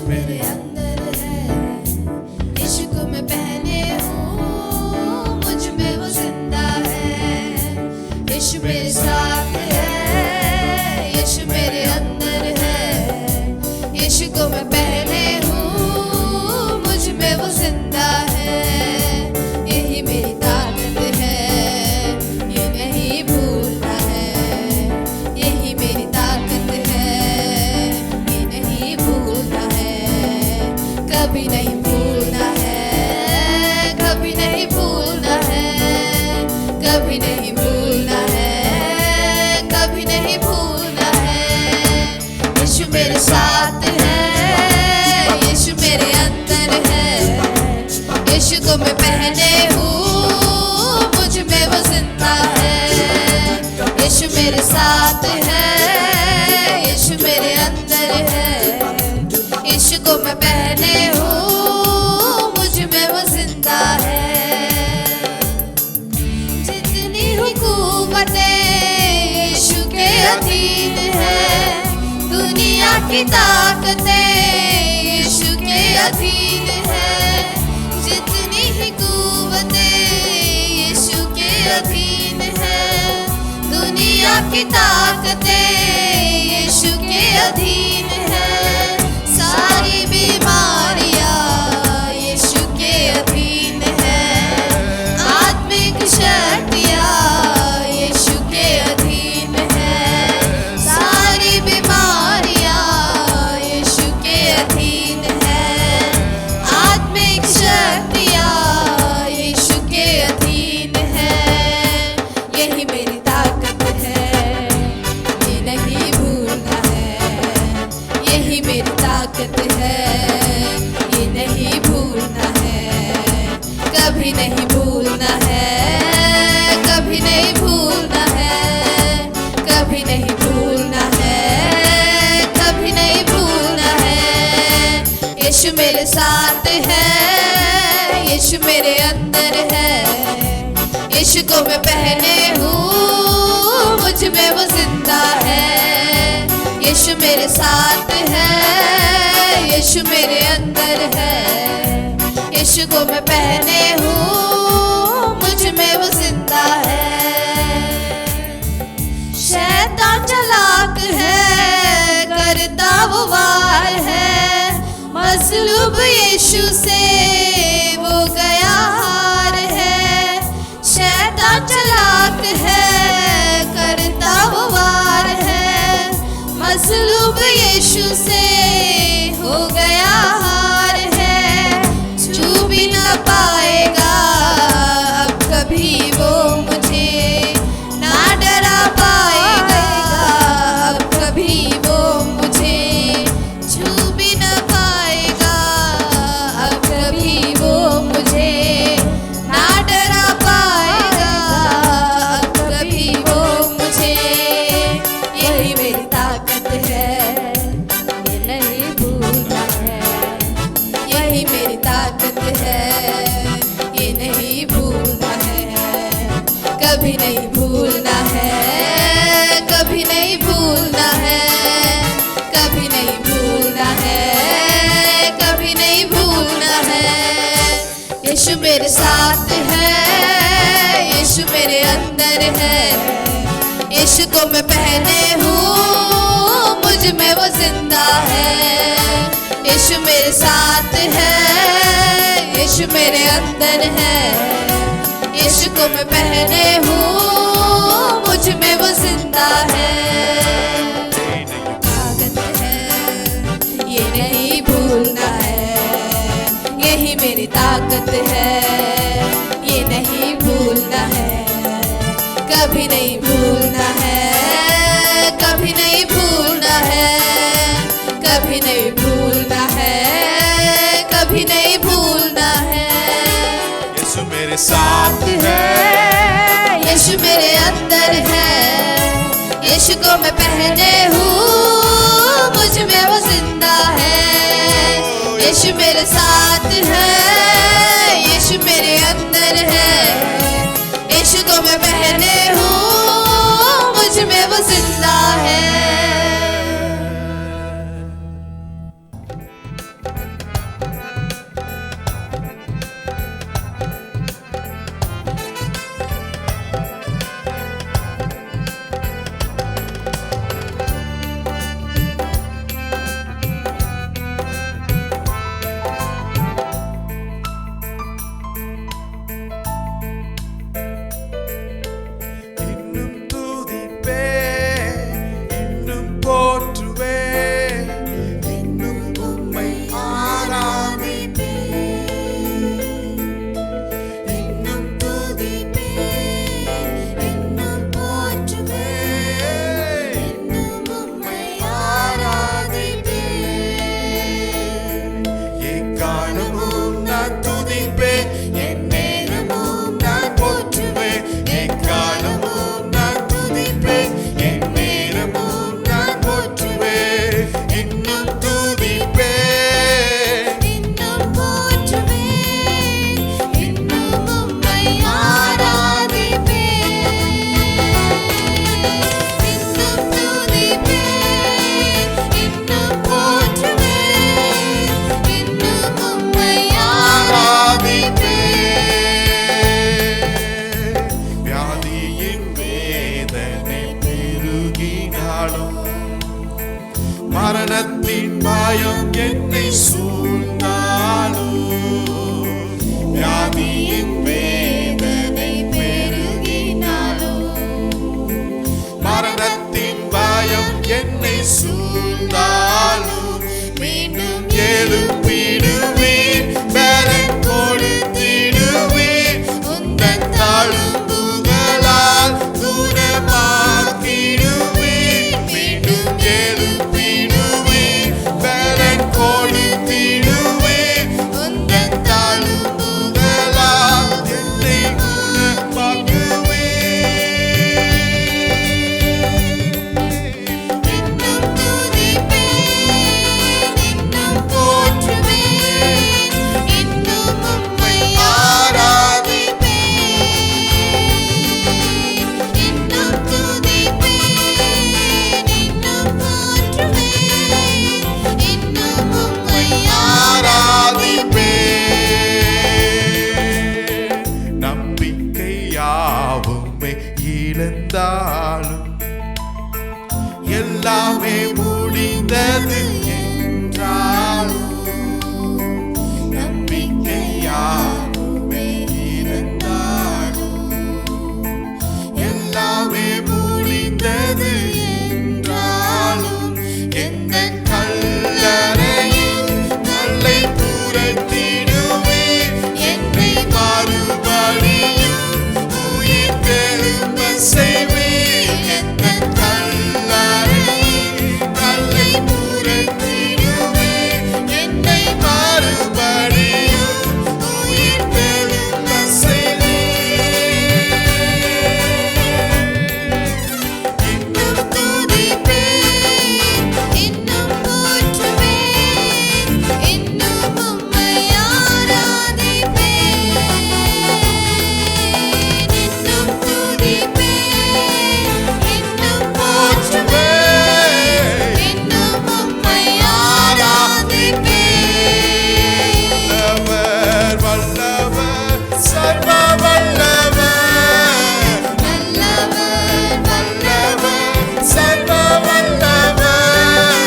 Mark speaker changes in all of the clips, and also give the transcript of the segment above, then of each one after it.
Speaker 1: मेरे अंदर है, इश्क में पहने हूँ, मुझ में वो जिंदा है। इश्क मेरे साथ है, इश्क मेरे अंदर है, इश्क में पहने हूँ, मुझ में वो जिंदा है। यही मेरी ताकत है, ये नहीं भूलना है। यही मेरी ताकत है, ये नहीं भूलना है। कभी नहीं भूलना है, कभी नहीं भूलना है, कभी नहीं भूलना है, कभी नहीं भूलना है। यीशु मेरे साथ है, यीशु मेरे अंदर है, यीशु को मैं पहने हूँ, मुझ में वो जिंदा है। यीशु मेरे साथ है, यीशु मेरे अंदर है, यीशु को मैं पहने हूँ, मुझ में वो जिंदा है। जितनी हुकूमतें यीशु के अधीन है, दुनिया की ताकतें यीशु के अधीन है। जितनी ही कुव्वतें यीशु के अधीन है, दुनिया की ताकतें यीशु के अधीन है। सारी बीमारियां यीशु के अधीन है, आत्मिक शक्तियां यीशु के अधीन है। सारी बीमारियां यीशु के अधीन है, आत्मिक शक्तियां यीशु के अधीन है। यही मेरी ताकत है, ये नहीं भूलना है। यही मेरी ताकत है, ये नहीं भूलना है। कभी नहीं भूलना है, कभी नहीं भूलना है, कभी नहीं भूलना है, कभी नहीं भूलना है। यीशु मेरे साथ है, यीशु मेरे अंदर है, यीशु को मैं पहने हूँ, मुझ में वो जिंदा है। यीशु मेरे साथ है, यीशु मेरे अंदर है, यीशु को मैं पहने हूँ, मुझ में वो जिंदा है। शैतान चालाक है, करता वो वार है, मसलूब यीशु से वो गया हार है। शैतान चालाक है, करता वो वार है, मसलूब यीशु से हो गया हार है। छू भी न पाएगा अब कभी वो मुझे, ना डरा पाएगा अब कभी वो मुझे। छू भी न पाएगा अब कभी वो मुझे, ना डरा पाएगा अब कभी वो मुझे। यही मेरी ताकत है, ये नहीं भूलना है। यही मेरी ताकत है, ये नहीं भूलना है। कभी नहीं भूलना है, कभी नहीं भूलना है, कभी नहीं भूलना है, कभी नहीं भूलना है। यीशु मेरे साथ है, यीशु मेरे अंदर है, यीशु को मैं पहने हूँ, मुझ में वो जिंदा है। यीशु मेरे साथ है, यीशु मेरे अंदर है, यीशु को मैं पहने हूँ, मुझ में वो जिंदा है। ताकत है, ये नहीं भूलना है। यही मेरी ताकत है, ये नहीं भूलना है। कभी नहीं भूलना है, कभी नहीं भूलना है, कभी नहीं भूलना है, कभी नहीं भूलना है।
Speaker 2: यीशु मेरे साथ है,
Speaker 1: यीशु मेरे अंदर है, यीशु को मैं पहने हूँ, मुझ में वो जिंदा है। यीशु मेरे साथ है, यीशु मेरे अंदर है, यीशु को मैं पहने हूँ, मुझ में वो जिंदा है।
Speaker 2: மரணத்தின் பயம் என்னை சூழ்ந்தாலும் வியாதியின் வேதனை பெருகினாலும் மரணத்தின் பயம் என்னை சூழ்ந்தாலும் மீண்டும் எழுப்பிடுவேன் பலன் கொடுத்திடுவேன் உந்தன் தழும்புகளால் குணமாக்கிடுவேன் மீண்டும் எழுப்பிடுவேன் பலன் கொடுத்திடுவேன் உந்தன் தழும்புகளால் என்னை குணமாக்குவேன்
Speaker 1: இன்னும் துதிப்பேன் இன்னும் போற்றுவேன் இன்னும் உம்மை ஆராதிப்பேன் இன்னும் துதிப்பேன் இன்னும் போற்றுவேன் இன்னும் உம்மை
Speaker 2: ஆராதிப்பேன் நம்பிக்கை யாவுமே இழந்தாலும் எல்லாமே முடிந்தது என்றாலும் நம்பிக்கை யாவுமே இழந்தாலும் எல்லாமே முடிந்தது என்றாலும் எந்த கல்லறையில் கல்லை புரட்டிடுவேன் என்னை மறுபடியும் உயிர் தெழும்ப செய்வேன் எந்த கல்லறையில் கல்லை புரட்டிடுவேன் என்னை மறுபடியும் உயிர் தெழும்ப செய்வேன்
Speaker 1: இன்னும் துதிப்பேன் இன்னும் போற்றுவேன் இன்னும் உம்மை ஆராதிப்பேன் இன்னும் துதிப்பேன் இன்னும் போற்றுவேன் இன்னும் உம்மை ஆராதிப்பேன்
Speaker 2: வல்லவர் வல்லவர் சர்வ வல்லவர்
Speaker 1: நல்லவர்
Speaker 2: வல்லவர் சர்வ வல்லவர்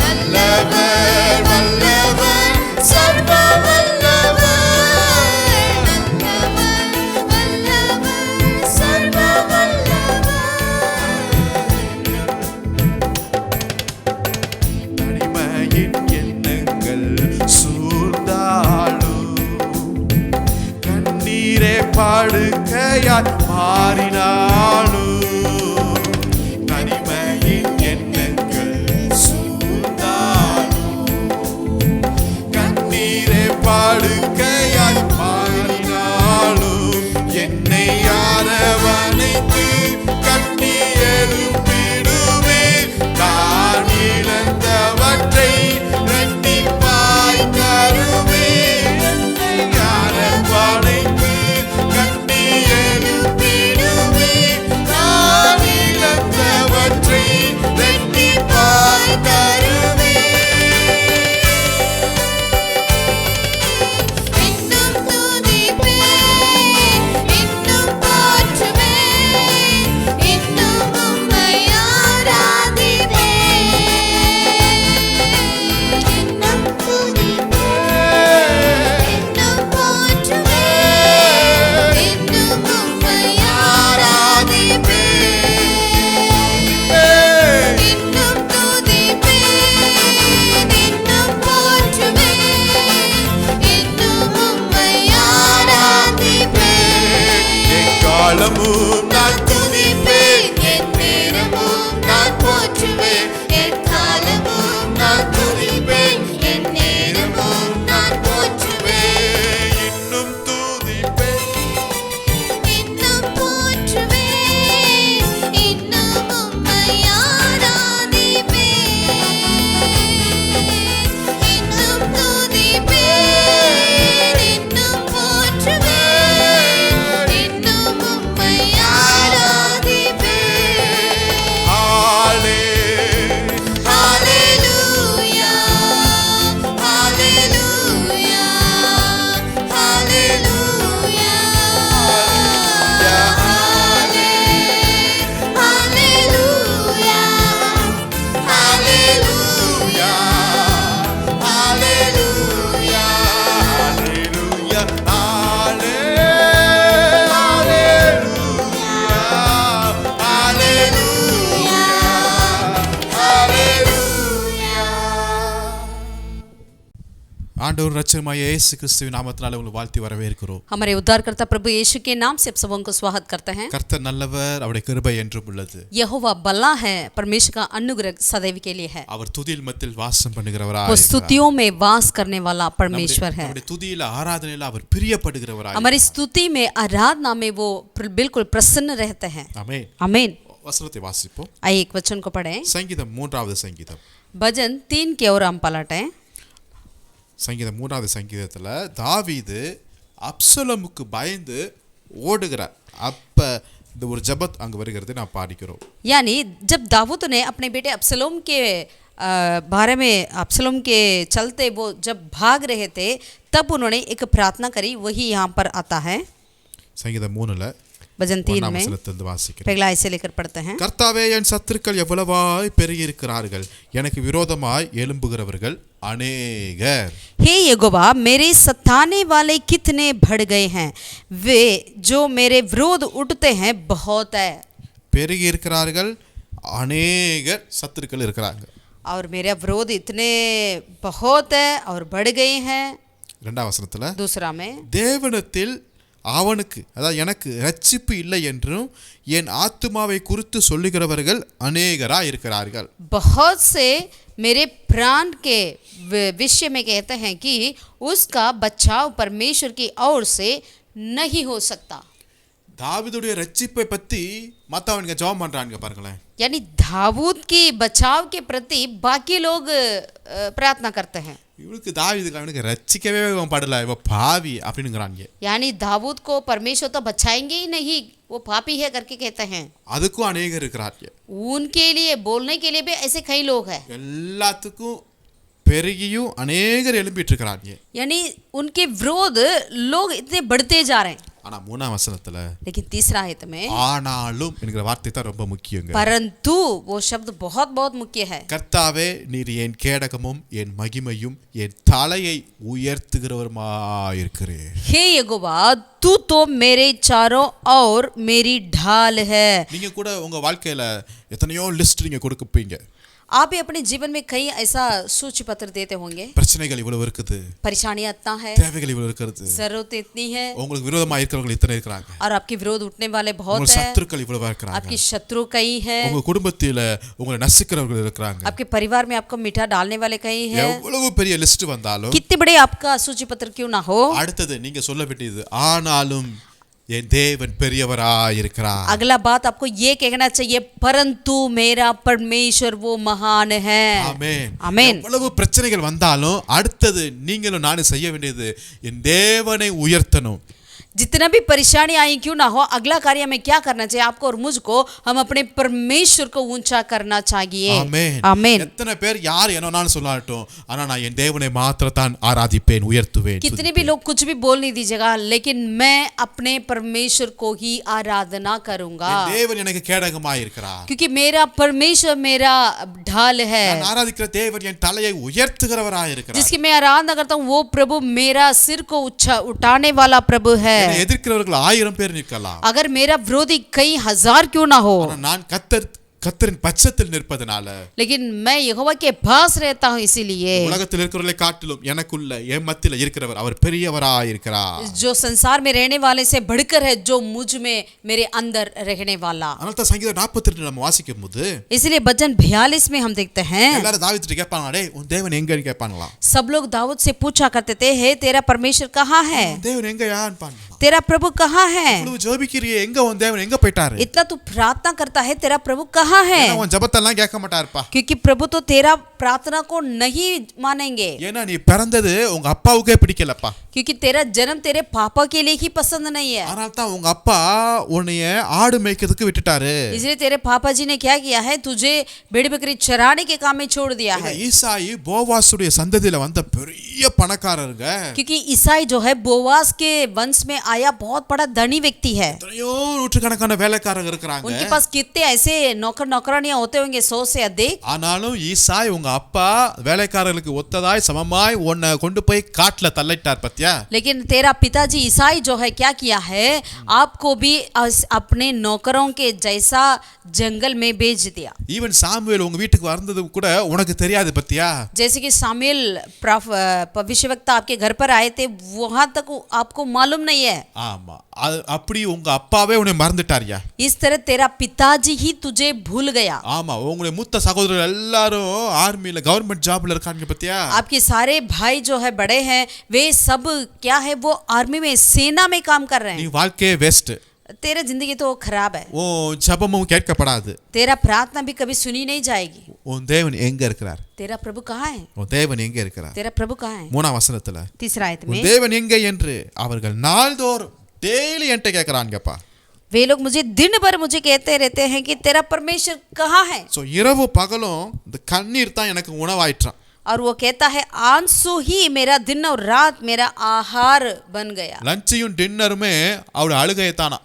Speaker 1: நல்லவர்
Speaker 2: வல்லவர் சர்வ வல்லவர்
Speaker 1: நல்லவர் சர்வ
Speaker 2: தனிமையின் எண்ணங்கள் சூழ்ந்தாலும் கண்ணீரே படுக்கையாய் மாறினாலும் தனிமையின் எண்ணங்கள் சூழ்ந்தாலும் கண்ணீரே படுக்கையாய் மாறினாலும் என்னை அரவணைத்து கட்டி எழுப்பிடுவேன் நான் இழந்தவற்றை இரட்டிப்பாய் தருவேன் என்னை அரவணைத்து கட்டி எழுப்பிடுவேன் ஆண்டவர் இரட்சகருமாகிய இயேசு கிறிஸ்துவின் நாமத்தினாலே உங்களை வாழ்த்தி வரவேற்கிறோம்.
Speaker 3: हमारे उद्धारकर्ता प्रभु यीशु के नाम से आप सबों को स्वागत करते हैं.
Speaker 2: கர்த்தர் நல்லவர், அவருடைய கிருபை என்றும் உள்ளது.
Speaker 3: यहोवा भला है, परमेश्वर का अनुग्रह सदैव के लिए है.
Speaker 2: அவர் துதியில் மத்தியில் வாசம் பண்ணுகிறவராய்
Speaker 3: वो स्तुतियों में वास करने वाला परमेश्वर है.
Speaker 2: நம்முடைய துதியில ஆராதனையில அவர் பிரியப்படுகிறவராய்.
Speaker 3: हमारी स्तुति में आराधना में वो बिल्कुल प्रसन्न रहते हैं.
Speaker 2: ஆமென்.
Speaker 3: आमीन.
Speaker 2: வசனத்தை வாசிப்போம்.
Speaker 3: आइए एक वचन को पढ़ें.
Speaker 2: சங்கீதம் 3வது சங்கீதம்.
Speaker 3: भजन 3 की ओर हम पलटें.
Speaker 2: சங்கீதம் 3வது சங்கீதத்துல தாவீது அப்சலோமுக்கு பயந்து ஓடுகிறார். அப்ப இந்த ஒரு ஜெபத் அங்க வருகிறது, நான் பாடிக்கிறோம்.
Speaker 3: यानी जब दाऊद ने अपने बेटे अब्सलोम के बारे में अब्सलोम के चलते वो जब भाग रहे थे तब उन्होंने एक प्रार्थना करी, वही यहाँ पर आता है.
Speaker 2: சங்கீதம் 3ல
Speaker 3: भजन 3 में
Speaker 2: வசனத்திலிருந்து வாசிக்கிறேன்.
Speaker 3: पहला ऐसे लेकर पढ़ते हैं.
Speaker 2: கர்த்தாவே, என் சத்துருக்கள் எவ்வளவாய் பெருகி இருக்கிறார்கள், எனக்கு விரோதமாய் எழும்புகிறவர்கள் अनेगर.
Speaker 3: हे यहोवा, मेरे सताने वाले कितने बढ़ गए हैं, वे जो मेरे विरोध उठते हैं बहुत है.
Speaker 2: பெருகி இருக்கிறார்கள், अनेगर சத்துருக்கள் இருக்கிறாங்க.
Speaker 3: और मेरे विरोध इतने बहुत है और बढ़ गए हैं.
Speaker 2: இரண்டாம் வசனத்துல
Speaker 3: दूसरा में
Speaker 2: தேவனிடத்தில் அவனுக்கு, அதாவது எனக்கு ரட்சிப்பு இல்லை என்றும் என் ஆத்துமாவை குறித்து சொல்லுகிறவர்கள் अनेகராய் இருக்கிறார்கள்.
Speaker 3: बहुत से मेरे प्राण के विषय में कहते हैं कि उसका बचाव परमेश्वर की ओर से नहीं हो सकता.
Speaker 2: தாவீதுடைய ரட்சிப்பை பத்தி மத்தவங்க ஜெபம் பண்றாங்க பாருங்களேன்.
Speaker 3: यानी दाऊद की बचाव के प्रति बाकी लोग प्रार्थना करते हैं.
Speaker 2: இவனுக்கு தாவீதுக்கு அவனுக்கு ரட்சிக்கவே படல, இவ பாவி அப்படிங்கிறாங்க.
Speaker 3: यानी दाऊद को परमेश्वर तो बचाएंगे ही नहीं, वो पापी है करके कहते हैं.
Speaker 2: அதுக்கும் अनेகர் இருக்கிறாங்க.
Speaker 3: उनके लिए बोलने के लिए भी ऐसे कई लोग हैं.
Speaker 2: எல்லாத்துக்கும் பெருகியும் अनेகர் எழும்பிட்டு இருக்கிறாங்க.
Speaker 3: यानी उनके विरोध लोग इतने बढ़ते जा रहे हैं.
Speaker 2: ஆனா மூணாம் வசனத்துல
Speaker 3: लेकिन तीसरा आयत में
Speaker 2: ஆனாலும் என்கிற வார்த்தை தான் ரொம்ப முக்கியங்க.
Speaker 3: परंतु वो शब्द बहुत बहुत मुख्य है.
Speaker 2: கர்த்தாவே, நீர் என் கேடகமும் என் மகிமையும் என் தலையை உயர்த்துகிறவருமாயிருக்கிறீர்.
Speaker 3: हे यहोवा, तू तो मेरे चारों ओर मेरी ढाल है.
Speaker 2: நீங்க கூட உங்க வாழ்க்கையில எத்தனையோ லிஸ்ட் நீங்க கொடுப்பீங்க.
Speaker 3: आप भी अपने जीवन में कई ऐसा सूची पत्र देते होंगे.
Speaker 2: பிரச்சனைகள் இவ்வளவு இருக்குது,
Speaker 3: परेशानियां इतना है,
Speaker 2: தேவைகள் இவ்வளவு இருக்குது,
Speaker 3: जरूरत इतनी है,
Speaker 2: உங்களுக்கு விரோதமா இருக்கிறவங்க இத்தனை இருக்கிறாங்க,
Speaker 3: और आपके विरोध उठने वाले बहुत
Speaker 2: உங்க
Speaker 3: है,
Speaker 2: சத்துருக்கள் இவ்வளவு இருக்கிறாங்க,
Speaker 3: आपकी शत्रु कई है,
Speaker 2: உங்க குடும்பத்தில உங்களை நசுக்கிறவர்கள் இருக்கிறாங்க.
Speaker 3: आपके परिवार में आपको मीठा डालने वाले कई हैं.
Speaker 2: எவ்வளவு பெரிய லிஸ்ட் வந்தாலும்
Speaker 3: कितने बड़े आपका सूची पत्र क्यों ना हो,
Speaker 2: அடுத்தது நீங்க சொல்ல வேண்டியது ஆனாலும் என் தேவன் பெரியவராய் இருக்கிறார்.
Speaker 3: अगला बात आपको ये कहना चाहिए, परंतु मेरा परमेश्वर वो महान है.
Speaker 2: ஆமென்.
Speaker 3: आमीन.
Speaker 2: எவ்வளவு பிரச்சனைகள் வந்தாலும் அடுத்தது நீங்களும் நானும் செய்ய வேண்டியது என் தேவனை உயர்த்தணும்.
Speaker 3: जितना भी परेशानी आई क्यों ना हो, अगला कार्य में क्या करना चाहिए आपको और मुझको, हम अपने परमेश्वर को ऊंचा करना चाहिए.
Speaker 2: ஆமென்.
Speaker 3: आमीन.
Speaker 2: எத்தனை பேர் யார் என்னன்னாலும் சொல்லட்டும், ஆனா நான் என் தேவனை மாத்திரத்தான் ஆராதிப்பேன், உயர்த்துவேன்.
Speaker 3: कितने भी लोग कुछ भी बोल नहीं दीजिएगा, लेकिन मैं अपने परमेश्वर को ही आराधना करूंगा,
Speaker 2: என் தேவன் எனக்கு கேடகமாய் இருக்கிறார்.
Speaker 3: क्योंकि मेरा परमेश्वर मेरा ढाल है.
Speaker 2: நான் ஆராதிக்கிற தேவன் என் தலையை உயர்த்துகிறவராய் இருக்கிறார்.
Speaker 3: जिसकी मैं आराधना करता हूँ वो प्रभु मेरा सिर को उठाने वाला प्रभु है.
Speaker 2: என்னை எதிர்க்கிறவர்கள் 1000 பேர் நிற்கலாம்,
Speaker 3: अगर मेरा विरोधी कई हजार क्यों ना हो,
Speaker 2: ஆனா நான் கர்த்தரின் பட்சத்தில் நிற்பதனால,
Speaker 3: लेकिन मैं यहोवा के पास रहता हूँ, इसीलिए
Speaker 2: உலகத்தில் இருக்கிறவர்களை காட்டிலும் எனக்குள்ள என் மத்தியில இருக்கிறவர் அவர் பெரியவராய் இருக்கிறார்.
Speaker 3: जो संसार में रहने वाले से बढ़कर है, जो मुझ में मेरे अंदर रहने वाला.
Speaker 2: அதனால தான் சங்கீதம் 42 நம்ம வாசிக்கும் போது
Speaker 3: इसलिए भजन 42 में हम देखते हैं,
Speaker 2: எல்லாரும் தாவீதுட்ட கேட்பாங்க, டேய் உன் தேவன் எங்கன்னு கேட்பாங்களாம்.
Speaker 3: सब लोग दाऊद से पूछा करते थे, हे तेरा परमेश्वर कहाँ है,
Speaker 2: உன் தேவன் எங்க யான்னு பாருங்க.
Speaker 3: तेरा प्रभु कहाँ है,
Speaker 2: இவ்வளவு ஜெபிக்கிறியே, எங்க உன் தேவன் எங்க போயிட்டாரு?
Speaker 3: इतना तू प्रार्थना करता है, तेरा प्रभु कहाँ है,
Speaker 2: ஏன்னா உன் ஜெபத்தெல்லாம் கேட்க மாட்டாருப்பா.
Speaker 3: क्योंकि प्रभु तो तेरा प्रार्थना को नहीं मानेंगे,
Speaker 2: ஏன்னா நீ பிறந்தது உங்க அப்பாவுக்கே பிடிக்கலப்பா.
Speaker 3: क्योंकि तेरा जन्म तेरे पापा के लिए ही पसंद नहीं है.
Speaker 2: அதனால தான் உங்க அப்பா உன்னைய ஆடு மேய்க்கிறதுக்கு விட்டுட்டாரு.
Speaker 3: इसलिए तेरे पापा जी ने क्या किया है, तुझे भेड़ बकरी चराने के काम में छोड़ दिया है.
Speaker 2: ஈசாயி போவாசுடைய சந்ததியில வந்த பெரிய பணக்காரருங்க.
Speaker 3: क्योंकि ईसाई जो है बोवास के वंश में आया बहुत बड़ा धनी व्यक्ति है.
Speaker 2: எத்தனையோ நூற்றுக்கணக்கான வேலைக்காரங்க இருக்கிறாங்க.
Speaker 3: उनके पास कितने ऐसे नौकर नौकरानियां होते होंगे, 100 से अधिक.
Speaker 2: ஆனாலும் ஈசாய் உங்க அப்பா வேலைக்காரர்களுக்கு ஒத்ததாய் சமமாய் உன்னை கொண்டு போய் காட்டுல தள்ளிட்டார் பத்தியா. பத்தியா?
Speaker 3: लेकिन तेरा पिताजी ईसाई जो है क्या किया है, आपको भी अपने नौकरों के जैसा जंगल में भेज दिया।
Speaker 2: ஈவன் சாமுவேல் உங்க வீட்டுக்கு வந்தது கூட உனக்கு தெரியாது பத்தியா?
Speaker 3: जैसे कि सामुएल भविष्यवक्ता आपके घर पर आए थे, वहां तक आपको मालूम नहीं है।
Speaker 2: ஆமா, அப்படி உங்க அப்பாவே உன்னை மறந்துட்டாரியா?
Speaker 3: इस तरह तेरा पिताजी ही तुझे भूल गया।
Speaker 2: ஆமா, உங்களுடைய மூத்த சகோதரர் எல்லாரும் ஆர்மில கவர்மெண்ட் ஜாப்ல இருக்காங்க பத்தியா?
Speaker 3: आपके सारे भाई जो है बड़े हैं, वे सब क्या है, वो आर्मी में सेना में काम कर रहे
Speaker 2: நீ
Speaker 3: हैं।
Speaker 2: வாழ்க்கையே வேஸ்ட்,
Speaker 3: तेरा जिंदगी तो खराब है,
Speaker 2: உன் ஜெபமும் கேட்கப்படாது,
Speaker 3: तेरा प्रार्थना भी कभी सुनी नहीं जाएगी।
Speaker 2: உன் தேவன் எங்க இருக்கிறார்?
Speaker 3: तेरा प्रभु कहाँ है?
Speaker 2: உன் தேவன் எங்க இருக்கிறார்?
Speaker 3: तेरा प्रभु कहाँ है?
Speaker 2: 3ஆம் வசனத்துல
Speaker 3: तीसरा आयत
Speaker 2: உன்
Speaker 3: में
Speaker 2: தேவன் எங்க என்று அவர்கள் நாள்தோறும் டெய்லி என்கிட்ட கேட்கறாங்கப்பா.
Speaker 3: वे लोग मुझे दिन भर मुझे कहते रहते हैं कि तेरा परमेश्वर कहाँ है।
Speaker 2: சோ இரவு பகலும் இந்த கண்ணீர் தான் எனக்கு உணவாயிற்றான்.
Speaker 3: और वो कहता है आंसू ही मेरा दिन और रात मेरा आहार बन गया।
Speaker 2: லஞ்சையும் டின்னருமே அவள் அழுகையை தானா.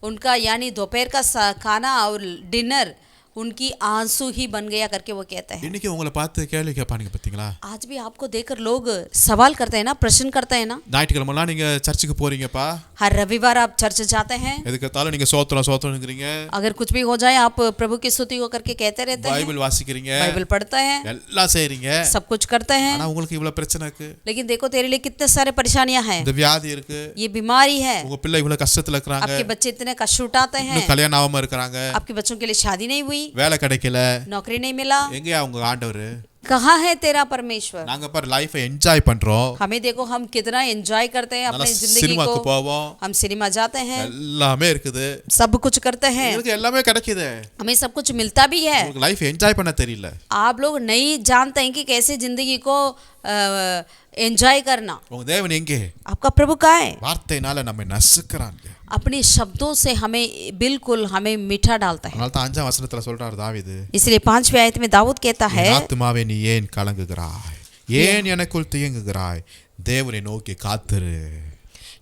Speaker 3: उनका यानी दोपहर का खाना और डिनर उनकी आंसू ही बन गया करके वो कहते हैं।
Speaker 2: இன்னைக்கு உங்களை பார்த்து கேள்வி கேட்பானுங்க பாத்தீங்களா?
Speaker 3: आज भी आपको देखकर लोग सवाल करते हैं ना, प्रश्न करते हैं ना।
Speaker 2: ஞாயிற்றுக்கிழமெல்லாம் நீங்க சர்ச்சுக்கு போறீங்கப்பா,
Speaker 3: हर रविवार आप चर्च जाते हैं,
Speaker 2: எதுக்கத்தாலும் நீங்க சோத்திரம் சோத்திரம்ங்கறீங்க,
Speaker 3: अगर कुछ भी हो जाए आप प्रभु की स्तुति को करके कहते रहते हैं,
Speaker 2: பைபிள் வாசிக்கிறீங்க,
Speaker 3: बाइबल पढ़ते हैं,
Speaker 2: எல்லாம் செய்றீங்க.
Speaker 3: सब कुछ करते हैं।
Speaker 2: ஆனா உங்களுக்கு இவ்வளவு பிரச்சனை இருக்கு,
Speaker 3: लेकिन देखो तेरे लिए कितने सारे परेशानियां हैं,
Speaker 2: இந்த வியாதி இருக்கு,
Speaker 3: ये बीमारी है,
Speaker 2: உங்க பிள்ளை இவ்வளவு கஷ்டத்துல இருக்காங்க,
Speaker 3: आपके बच्चे इतने कष्ट उठाते हैं,
Speaker 2: இன்னும் கல்யாணம் ஆகாம இருக்காங்க,
Speaker 3: आपके बच्चों के लिए शादी नहीं हुई,
Speaker 2: வேலை கிடைக்கல,
Speaker 3: नौकरी नहीं मिला,
Speaker 2: எங்கயா உங்க ஆண்டவர்?
Speaker 3: कहाँ है तेरा परमेश्वर?
Speaker 2: நாங்க பாரு லைஃபை என்ஜாய் பண்றோம்,
Speaker 3: हमें देखो हम कितना एंजॉय करते हैं
Speaker 2: நல்லா
Speaker 3: अपनी जिंदगी
Speaker 2: சினிமாக்கு
Speaker 3: को,
Speaker 2: போவோம்,
Speaker 3: हम सिनेमा जाते हैं,
Speaker 2: எல்லாமே இருக்குது,
Speaker 3: सब कुछ करते हैं,
Speaker 2: உங்களுக்கு எல்லாமே கிடைக்குது,
Speaker 3: हमें सब कुछ मिलता भी है।
Speaker 2: உங்களுக்கு லைஃப் என்ஜாய் பண்ண தெரியல.
Speaker 3: आप लोग नहीं जानते हैं कि कैसे जिंदगी को एंजॉय करना।
Speaker 2: உங்க தேவன் எங்கே?
Speaker 3: आपका प्रभु कहाँ है?
Speaker 2: வார்த்தையினால நம்மை நசுக்குறாங்க.
Speaker 3: अपने शब्दों से हमें बिल्कुल हमें मीठा डालता है।
Speaker 2: அதனால தான் 5ஆம் வசனத்துல சொல்றார் தாவீது,
Speaker 3: इसलिए 5वें आयत में दाऊद कहता है,
Speaker 2: என் ஆத்துமாவே நீ ஏன் கலங்குகிறாய், ஏன் எனக்குள் தியங்குகிறாய், தேவனை நோக்கி காத்திரு.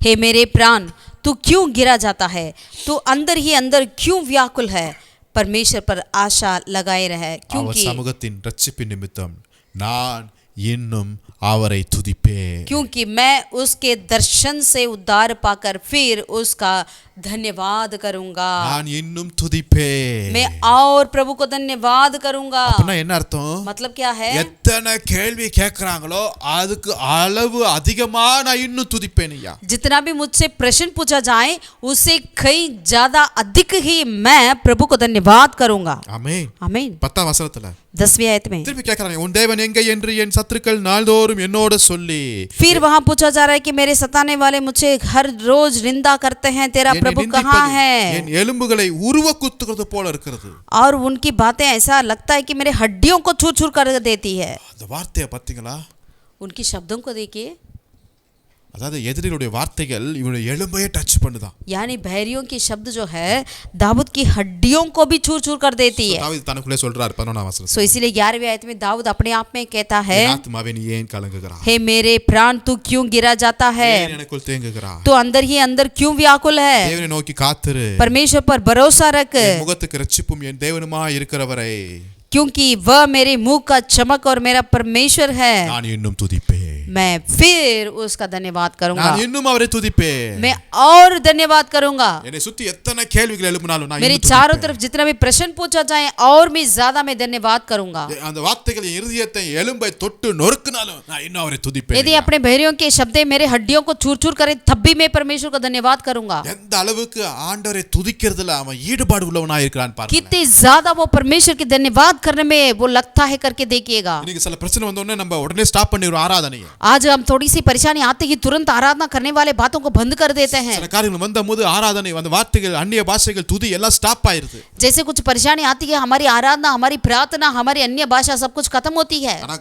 Speaker 3: हे मेरे प्राण तू क्यों गिरा जाता है, तू अंदर ही अंदर क्यों व्याकुल है, परमेश्वर पर आशा लगाए रहे,
Speaker 2: அவர்
Speaker 3: क्योंकि
Speaker 2: சமூகத்தின் ரட்சிப்பின் நிமித்தம் நான் இன்னும் அவரை துதிப்பேன்.
Speaker 3: क्योंकि मैं उसके दर्शन से उद्धार पाकर फिर उसका धन्यवाद करूंगा।
Speaker 2: நான் இன்னும் துதிப்பேன்.
Speaker 3: मैं और प्रभु को धन्यवाद करूंगा।
Speaker 2: அப்படின்னா என்ன அர்த்தம்?
Speaker 3: मतलब क्या है?
Speaker 2: எத்தனை கேள்வி கேட்கறாங்களோ அதுக்கு அளவு அதிகமா நான் இன்னும் துதிப்பேன் ஐயா.
Speaker 3: जितना भी मुझसे प्रश्न पूछा जाए उससे कई ज्यादा अधिक ही मैं प्रभु को धन्यवाद करूंगा।
Speaker 2: ஆமென்.
Speaker 3: आमीन।
Speaker 2: 10ஆம் வசனத்துல
Speaker 3: 10वीं आयत में
Speaker 2: திருப்பி கேட்கறாங்க, உன் தேவன் எங்கே என்று என் சத்துருக்கள் நாள்தோறும் என்னோடு சொல்லி.
Speaker 3: फिर वहां पूछा जा रहा है कि मेरे सताने वाले मुझे हर रोज निंदा करते हैं, तेरा
Speaker 2: என்னை
Speaker 3: प्रभु
Speaker 2: நிந்திப்பது
Speaker 3: कहाँ है?
Speaker 2: என் எலும்புகளை உருவ குத்துகிறது போல இருக்கிறது.
Speaker 3: और उनकी बातें ऐसा लगता है कि मेरे हड्डियों को छू छू कर देती है।
Speaker 2: அந்த வார்த்தையை பாத்தீங்களா?
Speaker 3: उनकी शब्दों को देखिए,
Speaker 2: அதாவது எதிரிகளுடைய வார்த்தைகள் இவனுடைய எலும்பையே டச் பண்ணுதான்.
Speaker 3: यानी बैरियों की शब्द जो है दाऊद की हड्डियों को भी चूर चूर कर देती है।
Speaker 2: தாவீது தனக்குள்ளே சொல்றார் 11ஆம் வசனம்,
Speaker 3: सो इसीलिए 11वीं आयत में दाऊद अपने आप में कहता है,
Speaker 2: என் ஆத்துமாவே நீ ஏன் கலங்குகிறாய்,
Speaker 3: हे मेरे प्राण तू क्यों गिरा जाता है,
Speaker 2: ஏன் எனக்குள் தேங்குகிறாய்,
Speaker 3: तू अंदर ही अंदर क्यों व्याकुल है,
Speaker 2: தேவனை நோக்கி காத்திரு,
Speaker 3: परमेश्वर पर भरोसा रख,
Speaker 2: என் முகத்துக்கு இரட்சிப்பும் என் தேவனுமாய் இருக்கிறவரை
Speaker 3: क्योंकि वह मेरे मुंह का चमक और मेरा परमेश्वर है।
Speaker 2: நான் இன்னும் துதிப்பேன்,
Speaker 3: मैं फिर उसका धन्यवाद करूंगा,
Speaker 2: நான் இன்னும் அவரை துதிப்பேன்.
Speaker 3: मैं और धन्यवाद करूंगा।
Speaker 2: என்னை சுத்தி எத்தனை கேள்விகள் எழுப்பினாலும் நான்
Speaker 3: मेरे
Speaker 2: இன்னும்
Speaker 3: चारों
Speaker 2: துதிப்பேன்.
Speaker 3: तरफ जितना भी प्रश्न पूछा जाए और भी ज्यादा मैं धन्यवाद करूंगा।
Speaker 2: அந்த வார்த்தைகள் என் இருதயத்தை எலும்பை தொட்டு நொறுக்குனாலும் நான் இன்னும் அவரை துதிப்பேன்.
Speaker 3: यदि अपने बहरियों के शब्द मेरे हड्डियों को चूर चूर करे तब भी मैं परमेश्वर को धन्यवाद करूंगा।
Speaker 2: எந்த அளவுக்கு ஆண்டவரை துதிக்கிறதுல அவன் ஈடுபாடு உள்ளவனாய் இருக்கிறான் பாருங்க.
Speaker 3: कितने ज्यादा वो परमेश्वर के धन्यवाद करने में वो लगता है, करके देखिएगा।
Speaker 2: இன்னைக்கு சில பிரச்சனை வந்த உடனே நம்ம உடனே ஸ்டாப் பண்ணிடுறோம் ஆராதனையை.
Speaker 3: आज हम थोड़ी सी परेशानी आते ही तुरंत आराधना करने वाले बातों को बंद कर देते हैं।
Speaker 2: சில காரியங்கள் வந்தபோது ஆராதனை அந்த வார்த்தைகள் அந்நிய பாஷைகள் துதி எல்லாம் ஸ்டாப் ஆயிருது.
Speaker 3: जैसे कुछ परेशानी आती है, हमारी आराधना, हमारी प्रार्थना, हमारी अन्य भाषा सब कुछ खत्म होती है।
Speaker 2: ஆனா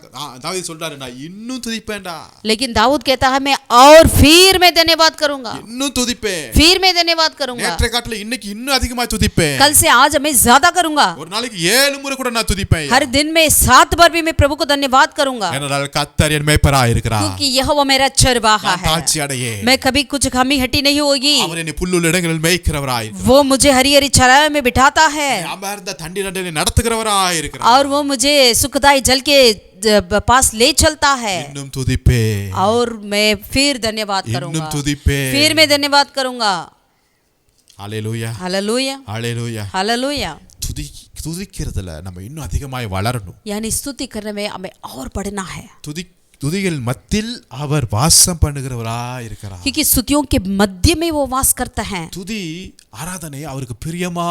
Speaker 2: தாவீது சொல்றாரு, நான் இன்னும் துதிப்பேன்டா,
Speaker 3: लेकिन दाऊद कहता है मैं और फिर मैं धन्यवाद करूंगा,
Speaker 2: இன்னும் துதிப்பேன்,
Speaker 3: फिर मैं धन्यवाद करूंगा,
Speaker 2: நேற்றை காட்டில இன்னைக்கு இன்னும் அதிகமா துதிப்பேன்,
Speaker 3: कल से आज मैं ज्यादा करूंगा,
Speaker 2: ஒரு நாளைக்கு 7 முறை கூட நான் துதிப்பேன்.
Speaker 3: हर दिन में 7 बार भी मैं प्रभु को धन्यवाद करूंगा,
Speaker 2: ஏனென்றால் கர்த்தர் என் மேய்ப்பராய் இருக்கிறார்,
Speaker 3: क्योंकि यह वो मेरा चरवाहा
Speaker 2: நான்
Speaker 3: है,
Speaker 2: தாழ்ச்சி அடையே,
Speaker 3: मैं कभी कुछ कमी हटी नहीं होगी,
Speaker 2: அவர் என்னை புல்லுள்ள இடங்களில் மேய்க்கிறவராய் இருக்கிறார்,
Speaker 3: वो मुझे हरी हरी चराइयों में बिठाता है,
Speaker 2: அமர்ந்த தண்ணீர் அண்டையிலே நடத்துகிறவராய் இருக்கிறார்,
Speaker 3: और वो मुझे सुखदाई जल के पास ले चलता है
Speaker 2: இன்னும் துதிப்பே
Speaker 3: और मैं फिर धन्यवाद
Speaker 2: இன்னும்
Speaker 3: करूंगा
Speaker 2: துதிப்பே
Speaker 3: फिर मैं धन्यवाद करूंगा
Speaker 2: ஹalleluya
Speaker 3: हालेलुया
Speaker 2: ஹalleluya
Speaker 3: हालेलुया
Speaker 2: துதிக்கிறதுல நம்ம இன்னும் அதிகமாய் வளரணும்
Speaker 3: यानी स्तुति करने में हमें और बढ़ना है
Speaker 2: துதிகள் மத்தியில் அவர் வாசம் பண்ணுகிறவராய் இருக்கிறார்
Speaker 3: क्योंकि स्तुतियों के मध्य में वो वास करता है
Speaker 2: துதி ஆராதனை அவருக்கு பிரியமா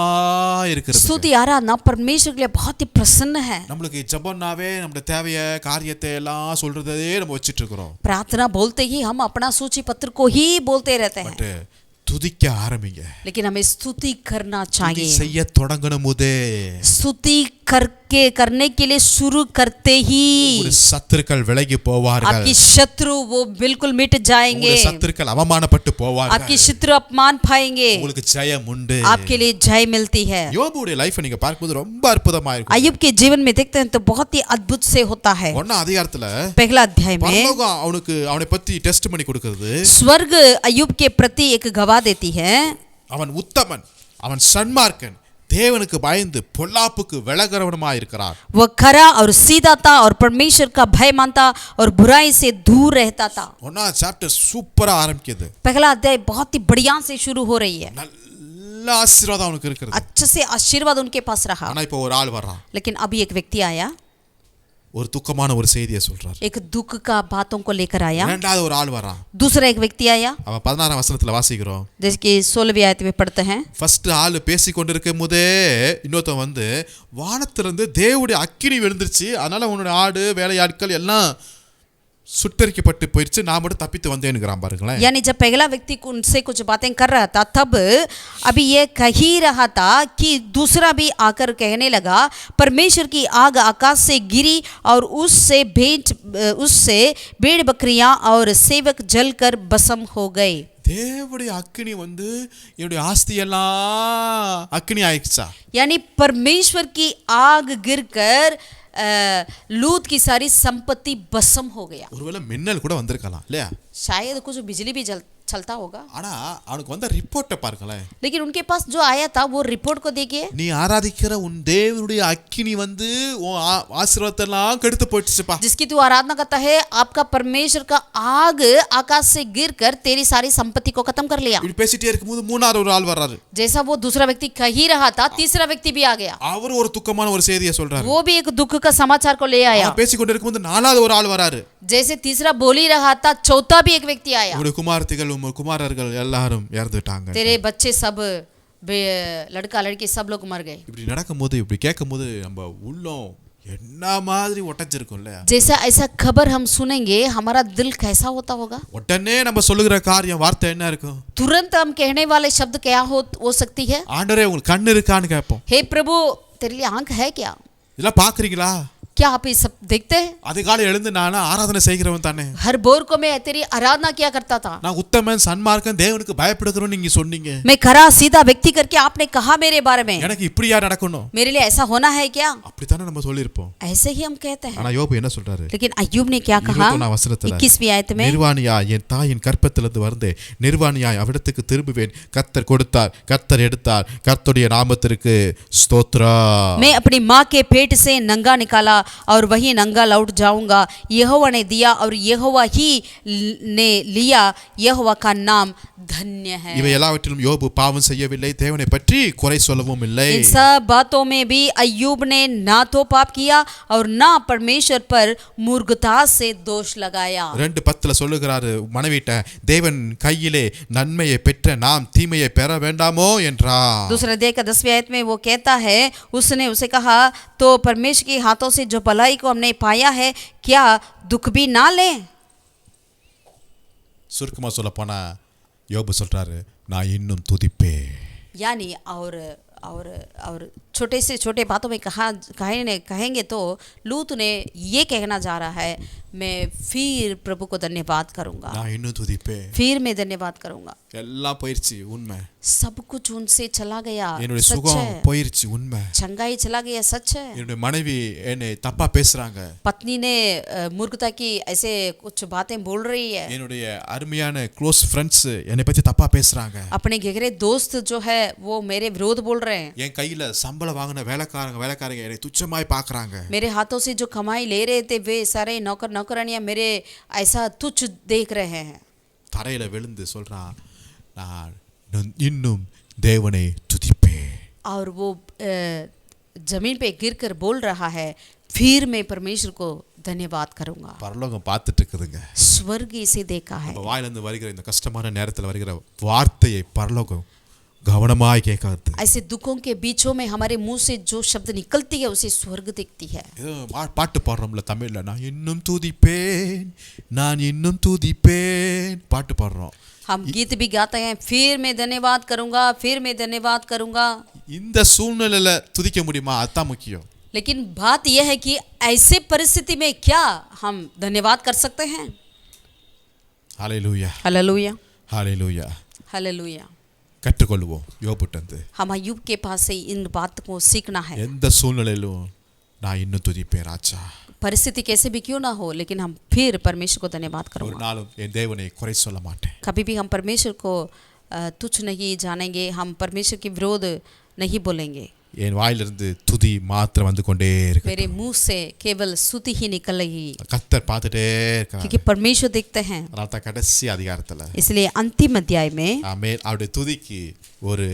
Speaker 2: இருக்கிறது
Speaker 3: स्तुति आराधना परमेश्वर के लिए बहुत ही प्रसन्न है
Speaker 2: நமக்கு ஜெபம்னாவே நம்முடைய தேவைய காரியத்தை எல்லாம் சொல்றதே நம்ம வச்சிட்டு இருக்கிறோம்
Speaker 3: प्रार्थना बोलते ही हम अपना सूची पत्र को ही बोलते रहते हैं
Speaker 2: பட் துதிக்க ஆரம்பிங்க
Speaker 3: लेकिन हमें स्तुति करना
Speaker 2: துதி
Speaker 3: चाहिए
Speaker 2: செய்ய தொடங்கணும் போதே
Speaker 3: स्तुति करने के लिए शुरू करते ही
Speaker 2: ஒரு சத்துருக்கள் விலகி போவார்கள்
Speaker 3: आपकी शत्रु वो बिल्कुल मिट जाएंगे
Speaker 2: உங்க சத்துருக்கள் அவமானப்பட்டு போவார்கள்
Speaker 3: आपकी शत्रु अपमान पाएंगे
Speaker 2: உங்களுக்கு ஜெயம் உண்டு
Speaker 3: आपके लिए जय मिलती है
Speaker 2: யோபுடைய லைஃப் நீங்க பார்க்கும்போது ரொம்ப அற்புதமா இருக்கும்
Speaker 3: अय्यूब के जीवन में देखते हैं तो बहुत ही अद्भुत से होता है
Speaker 2: ஒண்ணாம் அதிகாரத்துல
Speaker 3: पहला अध्याय में
Speaker 2: பரலோகம் அவனை பத்தி டெஸ்ட் பண்ணி கொடுக்கிறது
Speaker 3: स्वर्ग अय्यूब के प्रति एक गवाह देती है
Speaker 2: அவன் உத்தமன் அவன் சன்மார்க்கன் தேவனுக்கு பயந்து பொல்லாப்புக்கு விலகிறவனுமா இருக்கிறான்
Speaker 3: वह खरा और सीधा था और परमेश्वर का भय मानता और बुराई से दूर रहता था
Speaker 2: ஒண்ணாம் சாப்டர் சூப்பரா ஆரம்பிக்குது
Speaker 3: पहला अध्याय बहुत ही बढ़िया से शुरू हो रही है
Speaker 2: நல்ல ஆசீர்வாதம் அவனுக்கு இருக்குது
Speaker 3: अच्छे से आशीर्वाद उनके पास रहा
Speaker 2: ஆனா இப்போ ஒரு ஆள் வர்றான்
Speaker 3: लेकिन अभी एक व्यक्ति आया
Speaker 2: ஒரு துக்கமான ஒரு செய்தியை சொல்றார்
Speaker 3: एक दुख का बातों को लेकर आया
Speaker 2: இரண்டாவது ஒரு ஆள் வரான்
Speaker 3: दूसरा एक व्यक्ति आया
Speaker 2: அவன் 16ஆம் வசனத்துல வாசிக்கிறோம்
Speaker 3: जैसे कि 16वीं आयत में पढ़ते हैं
Speaker 2: ஃபர்ஸ்ட் ஆள் பேசி கொண்டிருக்கும் போதே இன்னொருத்தன் வந்து வானத்திலிருந்து தேவனுடைய அக்கினி விழுந்துருச்சு அதனால உன்னுடைய ஆடு வேலையாட்கள் எல்லாம் சுட்டரிக்கப்பட்டு போயிடுச்சு நான் மட்டும் தப்பித்து வந்தேன்னுங்கிறான் பாருங்களேன்
Speaker 3: यानी जब पहला व्यक्ति उनसे कुछ बातें कर रहा था तब अभी ये कह ही रहा था कि दूसरा भी आकर कहने लगा परमेश्वर की आग आकाश से गिरी और उससे भेड़ बकरियां और सेवक जलकर भस्म हो गए
Speaker 2: தேவனுடைய அக்கினி வந்து என்னுடைய ஆஸ்தி எல்லாம் அக்கினி ஆயிடுச்சா
Speaker 3: यानी परमेश्वर की आग गिरकर लूत की सारी संपत्ति भस्म हो गया
Speaker 2: ஒருவேளை மின்னல் கூட வந்திருக்கலாம் இல்லையா
Speaker 3: शायद कुछ बिजली भी चलता होगा
Speaker 2: ஆனா அவனுக்கு வந்த ரிப்போர்ட்டை பாருங்களேன்
Speaker 3: लेकिन उनके पास जो आया था वो रिपोर्ट को देखिए
Speaker 2: நீ ஆராதிக்கிற உன் தேவனுடைய அக்கினி வந்து உன் ஆசீர்வாதத்தை எல்லாம் கெடுத்து போயிடுச்சுப்பா
Speaker 3: जिसकी तू आराधना करता है आपका परमेश्वर का आग आकाश से गिरकर तेरी सारी संपत्ति को खत्म कर लिया
Speaker 2: இப்படி பேசிட்டே இருக்கும்போது மூணாவது ஒரு ஆள் வர்றாரு
Speaker 3: जैसा वो दूसरा व्यक्ति कह ही रहा था तीसरा व्यक्ति भी आ गया
Speaker 2: அவர் ஒரு துக்கமான ஒரு செய்தியை சொல்றாரு
Speaker 3: वो भी एक दुख का समाचार को ले आया
Speaker 2: அவன் பேசிக்கொண்டு இருக்கும்போது நாலாவது ஒரு ஆள் வராரு
Speaker 3: जैसे तीसरा बोल ही रहा था चौथा भी एक व्यक्ति आया
Speaker 2: உங்களுடைய குமாரத்திகள் உங்கள் குமாரர்கள் எல்லாரும் இறந்துட்டாங்க
Speaker 3: तेरे बच्चे सब लड़का लड़की सब लोग मर गए
Speaker 2: இப்படி நடக்கும்போது இப்படி கேட்கும்போது நம்ம உள்ளம் என்ன மாதிரி ஒட்டச்சிருக்கும்ல
Speaker 3: जैसा ऐसा खबर हम सुनेंगे हमारा दिल कैसा होता होगा
Speaker 2: உடனே நம்ம சொல்லுகிற காரியம் வார்த்தை என்ன இருக்கும்
Speaker 3: तुरंत हम कहने वाले शब्द क्या हो सकती है
Speaker 2: ஆண்டவரே உங்களுக்கு கண்ணு இருக்கான்னு கேட்போம்
Speaker 3: हे प्रभु तेरे लिए आंख है क्या
Speaker 2: இதெல்லாம் பாக்குறீங்களா
Speaker 3: क्या आप ये सब देखते हैं
Speaker 2: அதிகாலை எழுந்து நான் ஆராதனை செய்கிறவன் தானே
Speaker 3: हर भोर को मैं तेरी आराधना किया करता था
Speaker 2: நான் உத்தமன் சன்மார்க்கன் தேவனுக்கு பயப்படுகிறோம் நீங்க சொன்னீங்க
Speaker 3: मैं खरा सीधा व्यक्ति करके आपने कहा मेरे बारे में
Speaker 2: எனக்கு இப்படியா நடக்கணும்
Speaker 3: मेरे लिए ऐसा होना है क्या
Speaker 2: அப்படித்தானே நம்ம சொல்லியிருப்போம்
Speaker 3: ऐसे ही हम कहते हैं
Speaker 2: ஆனா யோபு என்ன சொல்றாரு
Speaker 3: लेकिन अय्यूब ने क्या कहा
Speaker 2: 21 வசனத்துல
Speaker 3: 21वीं आयत में
Speaker 2: நிர்வாணியா என் தாயின் கற்பத்திலிருந்து வந்தேன் நிர்வாணியாய் அவிடத்துக்கு திரும்புவேன் கர்த்தர் கொடுத்தார் கர்த்தர் எடுத்தார் கர்த்தருடைய நாமத்திற்கு ஸ்தோத்திரம்
Speaker 3: मैं अपनी माँ के पेट से नंगा निकाला और वही नंगा लौट जाऊंगा यहोवा ने दिया और यहोवा ही ने लिया यहोवा का नाम धन्य है
Speaker 2: இவை எல்லாவற்றிலும் யோபு பாவம் செய்யவில்லை தேவனை பற்றி குறை சொல்லவும் இல்லை
Speaker 3: इन सब बातों में भी अय्यूब ने ना तो पाप किया और ना परमेश्वर पर मूर्खता से दोष लगाया
Speaker 2: 2:10 சொல்லுகிறாரு மனைவிட்ட தேவன் கையிலே நன்மையை பெற்ற நாம் தீமையை பெற வேண்டாமோ என்றார்
Speaker 3: दूसरे अध्याय का 10वीं आयत में वो कहता है उसने उसे कहा तो परमेश्वर के हाथों से जो भलाई को हमने पाया है क्या दुख भी ना ले
Speaker 2: சுருக்கமா சொல்ல போனா யோபு சொல்றாரு நான் இன்னும் துதிப்பேன்
Speaker 3: यानी और छोटे से छोटे बातों में कहेंगे तो लूत ने ये कहना जा रहा है मैं फिर प्रभु को धन्यवाद करूंगा,
Speaker 2: நான் இன்னும் துதிப்பேன்.
Speaker 3: फिर मैं धन्यवाद करूंगा।
Speaker 2: எல்லாம் போயிருச்சு உண்மை.
Speaker 3: सब कुछ उनसे चला गया,
Speaker 2: என்னுடைய
Speaker 3: सच
Speaker 2: சுகம்
Speaker 3: है।
Speaker 2: போயிருச்சு உண்மை.
Speaker 3: चंगाई चला गया, सच है।
Speaker 2: என்னுடைய மனைவி என்னை தப்பா பேசுறாங்க.
Speaker 3: पत्नी ने मूर्खता की ऐसे कुछ बातें बोल रही है।
Speaker 2: என்னுடைய அருமையான க்ளோஸ் ஃப்ரெண்ட்ஸ் என்னை பத்தி தப்பா பேசுறாங்க.
Speaker 3: अपने गहरे दोस्त जो है वो मेरे विरोध बोल रहे हैं।
Speaker 2: என் கையில சம்பளம் வாங்கின வேலைக்காரங்க என்னை துச்சமாய் பார்க்கறாங்க.
Speaker 3: मेरे हाथों से जो कमाई ले रहे थे वे सारे नौकरानियां मेरे ऐसा तुच्छ देख रहे हैं।
Speaker 2: தரையில விழுந்து சொல்றான், நான் இன்னும் தேவனை துதிப்பேன்.
Speaker 3: और वो जमीन पे गिरकर बोल रहा है, फिर मैं परमेश्वर को धन्यवाद करूंगा।
Speaker 2: பரலோகம் பார்த்துட்டு இருக்குதுங்க.
Speaker 3: स्वर्ग इसे देखा है।
Speaker 2: நம்ம வாயிலிருந்து வருகிற இந்த கஷ்டமான நேரத்துல வருகிற வார்த்தையை பரலோகம் கவனமாய் கேட்காது.
Speaker 3: ऐसे दुखों के बीचों में हमारे मुंह से जो शब्द निकलती है उसे स्वर्ग देखती है।
Speaker 2: பாட்டு பாடுறோம்ல தமிழ்ல, நான் இன்னும் துதிப்பேன், நான் இன்னும் துதிப்பேன் பாட்டு பாடுறோம்.
Speaker 3: हम गीत भी गाते हैं, फिर मैं धन्यवाद करूंगा, फिर मैं धन्यवाद करूंगा।
Speaker 2: இந்த சூழ்நிலையில துதிக்க முடியுமா? அதான் முக்கியம்.
Speaker 3: लेकिन बात यह है कि ऐसे परिस्थिति में क्या हम धन्यवाद कर सकते हैं?
Speaker 2: ஹல்லேலூயா,
Speaker 3: हालेलुया,
Speaker 2: ஹல்லேலூயா.
Speaker 3: हालेलुया।
Speaker 2: கற்றுக்கொள்வோம் யோபுட்டந்து.
Speaker 3: हम अय्यूब के पास से इन बात को सीखना है।
Speaker 2: எந்த சூழ்நிலையிலும் நான் இன்னும் துதிப்பேன் ராஜா.
Speaker 3: परिस्थिति कैसे भी क्यों ना हो, लेकिन हम फिर परमेश्वर को धन्यवाद
Speaker 2: ஒரு
Speaker 3: करूंगा।
Speaker 2: நாளும் என் தேவனை குறை சொல்ல மாட்டேன்.
Speaker 3: कभी भी हम परमेश्वर को तुच्छ नहीं जानेंगे, हम परमेश्वर के विरोध नहीं बोलेंगे।
Speaker 2: என் வாயிலிருந்து துதி மாத்திரம் வந்து கொண்டே இருக்கு.
Speaker 3: मेरे मुंह से केवल स्तुति ही निकलेगी,
Speaker 2: கர்த்தர் பார்த்துட்டே இருக்கார்.
Speaker 3: क्योंकि परमेश्वर देखते हैं।
Speaker 2: அதனால தான் கடைசி அதிகாரத்துல
Speaker 3: इसलिए अंतिम अध्याय में
Speaker 2: ஆமென் அவருடைய துதிக்கு ஒரு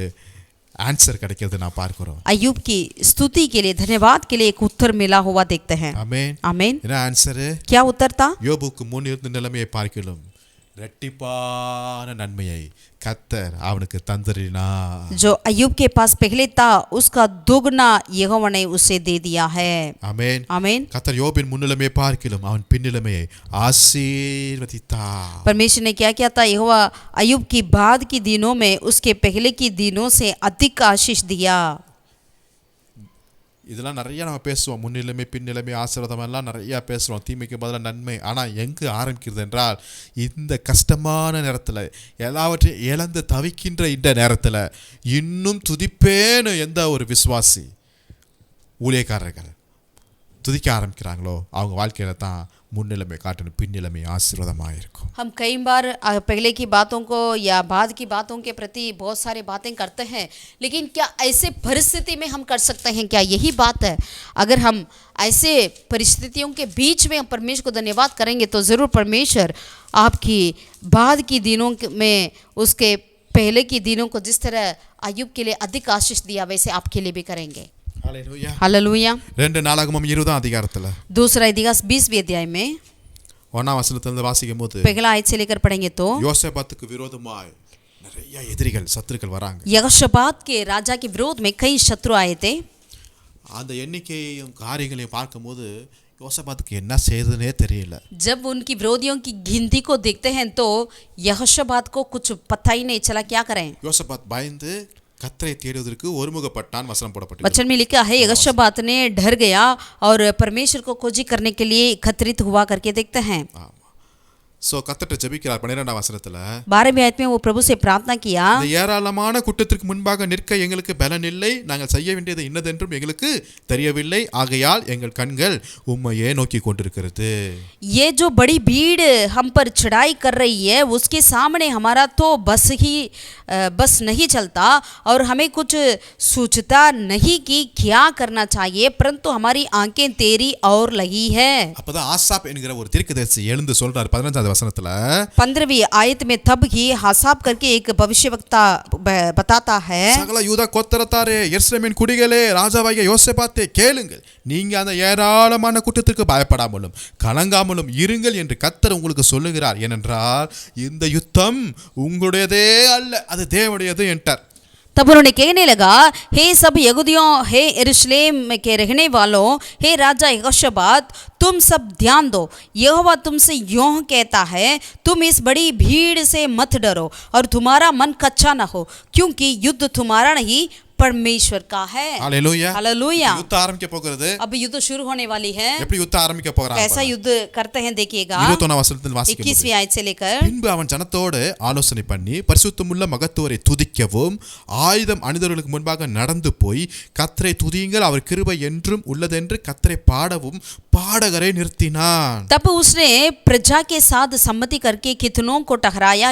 Speaker 2: ஆன்சர் கிடைக்கிறது நான் பார்க்கிறோம்.
Speaker 3: अय्यूब की स्तुति के लिए, धन्यवाद के लिए एक उत्तर मिला हुआ देखते हैं।
Speaker 2: ஆமென்.
Speaker 3: आमीन।
Speaker 2: என்ன ஆன்சர்?
Speaker 3: क्या उत्तर था?
Speaker 2: யோபுக்கு முன் இருந்த நிலைமையை பார்க்கிலும் இரட்டிப்பான நன்மையை கர்த்தர் அவனுக்கு தந்தறினார்.
Speaker 3: जो अय्यूब के पास पहले था उसका दुगना यहोवा ने उसे दे दिया है।
Speaker 2: ஆமென்.
Speaker 3: आमीन।
Speaker 2: கர்த்தர் யோபின் முன்னிலைமையை பார்க்கிலும் அவன் பின்னிலைமையை ஆசீர்வதித்தார்.
Speaker 3: परमेश्वर ने क्या किया था? यहोवा अय्यूब की बाद के दिनों में उसके पहले के दिनों से अधिक आशीष दिया।
Speaker 2: இதெல்லாம் நிறைய நம்ம பேசுவோம், முன்னிலைமை பின்னிலைமை ஆசீர்வாதம் எல்லாம் நிறைய பேசுவோம், தீமைக்கு பதிலாக நன்மை. ஆனால் எங்கு ஆரம்பிக்கிறது என்றால் இந்த கஷ்டமான நேரத்தில் எல்லாவற்றையும் இழந்து தவிக்கின்ற இந்த நேரத்தில் இன்னும் துதிப்பேன்னு எந்த ஒரு விசுவாசி ஊழியக்காரர்கள் துதிக்க ஆரம்பிக்கிறாங்களோ அவங்க வாழ்க்கையில தான் முன்னிலைமை காட்டணும், பின்னிலைமை ஆசீர்வாதமாக இருக்கும்.
Speaker 3: हम कई बार पहले की बातों को या बाद की बातों के प्रति बहुत सारी बातें करते हैं, लेकिन क्या ऐसे परिस्थिति में हम कर सकते हैं? क्या यही बात है? अगर हम ऐसे परिस्थितियों के बीच में हम परमेश्वर को धन्यवाद करेंगे तो ज़रूर परमेश्वर आपकी बाद की दिनों में उसके पहले की दिनों को जिस तरह अय्यूब के लिए अधिक आशीष दिया वैसे आपके लिए भी करेंगे।
Speaker 2: ஹல்லேலூயா.
Speaker 3: हालेलुया।
Speaker 2: 2 நாளாகமம் 20 அதிகாரத்தில்
Speaker 3: दूसरा इतिहास 20वें अध्याय में
Speaker 2: 1 வசனத்திலிருந்து வாசிக்கும் போது
Speaker 3: पहला आयत से लेकर पढ़ेंगे तो
Speaker 2: யோசேபாத்துக்கு விரோதமாய் நிறைய எதிரிகள் சத்துருக்கள் வராங்க.
Speaker 3: यहोशापात के राजा के विरोध में कई शत्रु आए थे।
Speaker 2: அந்த எண்ணிக்கையும் காரியங்களையும் பார்க்கும்போது யோசேபாத்துக்கு என்ன செய்யறதுனே தெரியல.
Speaker 3: जब उनकी विरोधियों की गिनती को देखते हैं तो यहोशापात को कुछ पता ही नहीं चला क्या करें।
Speaker 2: யோசேபாத் பயந்து கர்த்தரை தேடுவதற்கு ஒருமுகப்பட்டான் வசனம் போடப்பட்டது.
Speaker 3: वचन में लिखा है यहोशापात ने डर गया और परमेश्वर को खोजी करने के लिए एकत्रित हुआ करके देखते हैं।
Speaker 2: சோ கர்த்தர்ட்ட ஜெபிக்கிறார் 12ஆம் வசனத்துல.
Speaker 3: 12वें आयत में वो प्रभु से प्रार्थना किया,
Speaker 2: இந்த ஏராளமான கூட்டத்திற்கு முன்பாக நிற்க எங்களுக்கு பலன் இல்லை, நாங்கள் செய்ய வேண்டியது இன்னதென்றும் எங்களுக்கு தெரியவில்லை, ஆகையால் எங்கள் கண்கள் உம்மையே நோக்கி கொண்டிருக்கிறது.
Speaker 3: ये जो बड़ी भीड़ हम पर चढ़ाई कर रही है उसके सामने हमारा तो बस नहीं चलता और हमें कुछ सूझता नहीं कि क्या करना चाहिए, परंतु हमारी आंखें तेरी और लगी है।
Speaker 2: அப்பதான் ஆசாப் என்கிற ஒரு தீர்க்கதரிசி எழுந்து சொல்றார் 15ஆம் வசனத்துல.
Speaker 3: 15वीं आयत में तब ही हासाब करके एक भविष्यवक्ता बताता है,
Speaker 2: சகல யூதா கோத்திரத்தாரே, எருசலேமின் குடிகளே, ராஜாவாகிய யோசேபாத்தே கேளுங்கள், நீங்க அந்த ஏராளமான கூட்டத்திற்கு பயப்படாமலும் கலங்காமலும் இருங்கள் என்று கர்த்தர் உங்களுக்கு சொல்லுகிறார். ஏனென்றால் இந்த யுத்தம் உங்களுடையதே அல்ல, அது தேவனுடையது என்றார்.
Speaker 3: तब उन्होंने कहने लगा, हे सब यहूदियों, हे यरूशलेम के रहने वालों, हे राजा यहोशापात, तुम सब ध्यान दो, यहोवा तुमसे यूं कहता है, तुम इस बड़ी भीड़ से मत डरो और तुम्हारा मन कच्चा न हो, क्योंकि युद्ध तुम्हारा नहीं परमेश्वर का है।
Speaker 2: ஹalleluya
Speaker 3: हालेलुया।
Speaker 2: யுத்தம் ஆரம்பிக்க போகிறது
Speaker 3: अब युद्ध शुरू होने वाली है।
Speaker 2: எப்படி யுத்தம் ஆரம்பிக்க போறாங்க
Speaker 3: कैसा युद्ध करते हैं देखिएगा
Speaker 2: 21 வசனத்தில் வாசிக்கும்
Speaker 3: 21वीं आयत से लेकर।
Speaker 2: பின்பு அவன் ஜனத்தோடு ஆலோசனை பண்ணி பரிசுத்தமுள்ள மகத்துவரை துதிக்கவும் ஆயுதம் அணிந்தவர்களுக்கு முன்பாக நடந்து போய் கர்த்தரை துதியுங்கள் அவர் கிருபை என்றும் உள்ளதென்று கர்த்தரை பாடவும் பாடகரை நிறுத்தினான்।
Speaker 3: तब उसने प्रजा के साथ सम्मति करके कितनों को ठहराया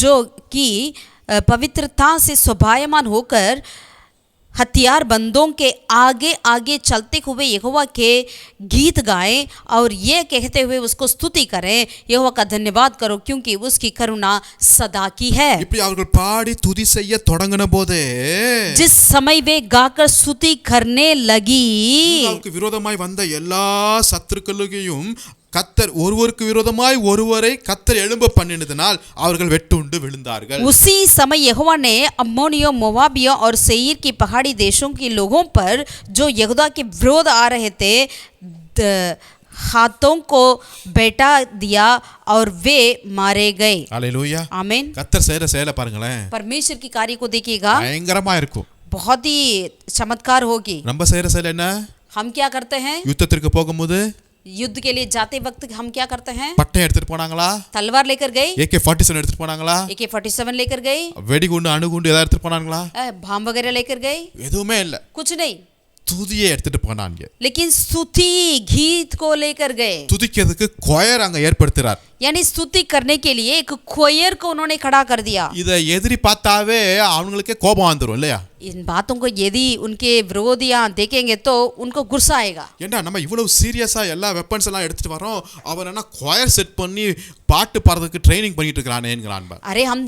Speaker 3: जो कि पवित्रता से शोभायमान होकर हथियार बंदों के आगे आगे चलते हुए यहोवा के गीत गाएं और ये कहते हुए उसको स्तुति करें, यहोवा का धन्यवाद करो क्योंकि उसकी करुणा सदा की है।
Speaker 2: இப்படி அவர்கள் பாடி துதி செய்ய தொடங்கின போதே
Speaker 3: जिस समय वे गाकर स्तुति करने लगी
Speaker 2: யூதாவுக்கு விரோதமாய் வந்த எல்லா சத்துருக்களையும் கர்த்தர் ஒருவருக்கு விரோதமாய் ஒருவரை கர்த்தர் எழும்ப பண்ணினதினால் அவர்கள் வெட்டுண்டு விழுந்தார்கள்।
Speaker 3: उसी समय यहोवा ने अम्मोनियों, मोवाबियों और सेईर की पहाड़ी देशों के लोगों पर जो यहूदा के विरोध आ रहे थे हाथों को बैठा दिया और वे मारे गए।
Speaker 2: हालेलुया
Speaker 3: आमीन।
Speaker 2: கர்த்தர் செய்யற செயலை பாருங்களேன்
Speaker 3: परमेश्वर की कार्य को देखिएगा
Speaker 2: பயங்கரமா இருக்கும்
Speaker 3: बहुत ही चमत्कार होगी।
Speaker 2: நம்ம செய்யற செயல் என்ன
Speaker 3: हम क्या करते हैं
Speaker 2: யுத்தத்திற்கு போகும்போது
Speaker 3: युद्ध के लिए जाते वक्त हम क्या करते हैं
Speaker 2: பட்டை எடுத்துட்டு போனாங்களா
Speaker 3: तलवार लेकर गए
Speaker 2: AK-47 எடுத்துட்டு போனாங்களா
Speaker 3: AK-47 लेकर गए
Speaker 2: வெடிகுண்டு அணுகுண்டு ஏதாவது எடுத்துட்டு போனாங்களா
Speaker 3: बम वगैरह लेकर गए
Speaker 2: எதுவுமே இல்ல
Speaker 3: कुछ नहीं
Speaker 2: துதியை எடுத்துட்டு போனாங்க
Speaker 3: लेकिन स्तुति गीत को लेकर गए
Speaker 2: துதிக்கிறதுக்கு கொயர் அங்க ஏற்படுத்துறார்
Speaker 3: यानी स्तुति करने के लिए एक खोयर को उन्होंने खड़ा कर दिया।
Speaker 2: இத எதிரி பார்த்தாவே அவங்களுக்கே கோபம் வந்துரும் இல்லையா
Speaker 3: इन बातों को यदि उनके विरोधियां देखेंगे तो उनको गुस्सा आएगा।
Speaker 2: ஏண்டா நம்ம இவ்வளவு சீரியஸா எல்லா வெப்பன்ஸ் எல்லாம் எடுத்துட்டு வரோம் அவன் என்ன கொயர் செட் பண்ணி பாட்டு பாடுறதுக்கு ட்ரைனிங் பண்ணிட்டு இருக்கானேங்கறான் பா
Speaker 3: अरे हम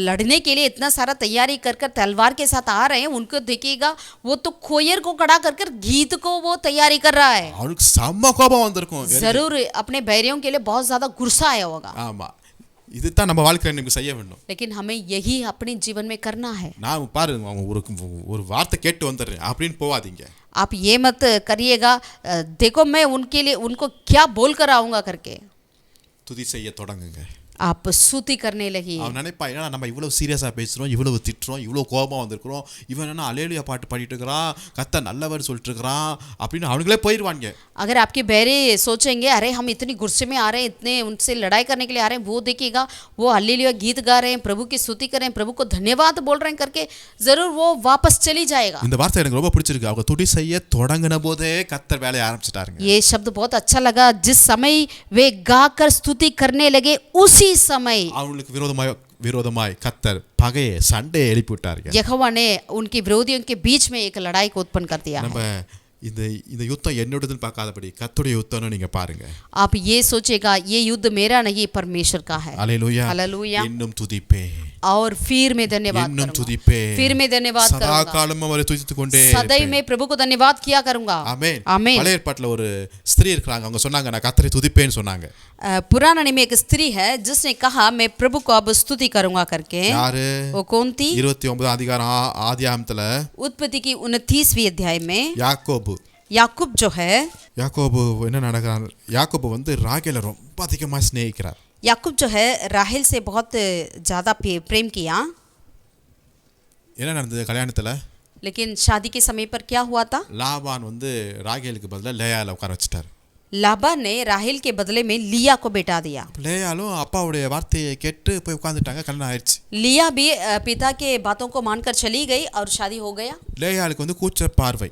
Speaker 3: लड़ने के लिए इतना सारा तैयारी कर कर तलवार के साथ आ रहे हैं उनको देखिएगा वो तो खोयर को खड़ा कर कर गीत को वो तैयारी कर रहा है।
Speaker 2: அவனுக்கு செம்ம கோபம் வந்திருக்கும்
Speaker 3: जरूर अपने बैरियों के लिए बहुत ज्यादा गुस्सा आया होगा।
Speaker 2: ஆமா இதுதான் நம்ம வாழ்க்கையில நமக்கு செய்ய வேண்டும்
Speaker 3: लेकिन हमें यही अपने जीवन में करना है।
Speaker 2: நான் பாருங்க ஒரு வார்த்தை கேட்டு வந்துடுறேன் அப்படின்னு போவாதீங்க
Speaker 3: आप ये मत करिएगा देखो मैं उनके लिए उनको क्या बोल कर आऊंगा करके
Speaker 2: துதி செய்ய தொடங்குங்க
Speaker 3: आप स्तुति करने लगी।
Speaker 2: அவன் நினைப்பா ஏன்னா நம்ம இவ்வளவு சீரியஸா பேசுறோம் இவ்வளவு திட்டுறோம் இவ்வளவு கோபமா வந்திருக்கிறோம் இவன் என்ன அல்லேலூயா பாட்டு பாடிட்டு இருக்கிறான் கர்த்தர் நல்லவர் சொல்லிட்டு இருக்கிறான் அப்படின்னு அவங்களே போயிடுவாங்க।
Speaker 3: अगर आपके बैरे सोचेंगे अरे हम इतनी गुस्से में आ रहे हैं इतने उनसे लड़ाई करने के लिए आ रहे हैं वो देखिएगा वो हालेलुया गीत गा रहे हैं प्रभु की स्तुति कर रहे हैं प्रभु को धन्यवाद बोल रहे हैं करके जरूर वो वापस चली जाएगा।
Speaker 2: இந்த வார்த்தை எனக்கு ரொம்ப பிடிச்சிருக்கு அவங்க துதி செய்ய தொடங்கின போதே கர்த்தர் வேலையை ஆரம்பிச்சிட்டாருங்க।
Speaker 3: ये शब्द बहुत अच्छा लगा जिस समय वे गाकर स्तुति करने लगे उसी समय
Speaker 2: அவங்களுக்கு விரோதமாய் கர்த்தர் பகையை சண்டையை எழுப்பி விட்டாருங்க।
Speaker 3: यहोवा ने उनके विरोधियों के बीच में एक लड़ाई को उत्पन्न कर दिया।
Speaker 2: நம்ம இந்த யுத்தம் என்னோடதுன்னு பார்க்காதபடி கர்த்தருடைய யுத்தம்னு நீங்க பாருங்க।
Speaker 3: आप ये सोचेगा ये युद्ध मेरा नहीं परमेश्वर का है।
Speaker 2: Hallelujah
Speaker 3: hallelujah.
Speaker 2: இன்னும் துதிப்பே
Speaker 3: और फिर मैं धन्यवाद
Speaker 2: இன்னும்
Speaker 3: करूंगा
Speaker 2: துதிப்பே
Speaker 3: फिर मैं धन्यवाद
Speaker 2: சதா
Speaker 3: करूंगा
Speaker 2: காலமும் அவரை துதித்துக் கொண்டே
Speaker 3: सदैव मैं प्रभु को धन्यवाद किया करूंगा।
Speaker 2: ஆமென்।
Speaker 3: आमीन।
Speaker 2: பழைய ஏற்பாட்டுல ஒரு ஸ்திரீ இருக்காங்க அவங்க சொன்னாங்க நான் கர்த்தரை துதிப்பேன்னு சொன்னாங்க।
Speaker 3: पुराने में एक स्त्री है जिसने कहा मैं प्रभु को अब स्तुति करूंगा करके।
Speaker 2: யாரு
Speaker 3: वो कौन थी
Speaker 2: 29 அதிகாரம் ஆதியாகமத்துல
Speaker 3: उत्पत्ति की 29वीं अध्याय में
Speaker 2: யாக்கோபு
Speaker 3: याकूब जो है
Speaker 2: யாக்கோபு என்ன நடக்கிறான் யாக்கோபு வந்து ராகேலை ரொம்ப அதிகமா சிநேகிக்கிறார்।
Speaker 3: याकूब जो है राहेल से बहुत ज्यादा प्रेम किया।
Speaker 2: என்ன நடந்தது கல்யாணத்துல
Speaker 3: लेकिन शादी के समय पर क्या हुआ था
Speaker 2: லாபான் வந்து ராகேலுக்கு பதிலா லேயால உட்கார வச்சிட்டார்।
Speaker 3: लाबा ने राहेल के बदले में लिया को बेटा दिया।
Speaker 2: லேயாலும் அப்பாவுடைய வார்த்தையை கேட்டு போய் உட்கார்ந்துட்டாங்க கல்யாணம் ஆயிடுச்சு।
Speaker 3: लिया भी पिता के बातों को मानकर चली गई और शादी हो गया।
Speaker 2: லேயாளுக்கு வந்து கூச்ச பார்வை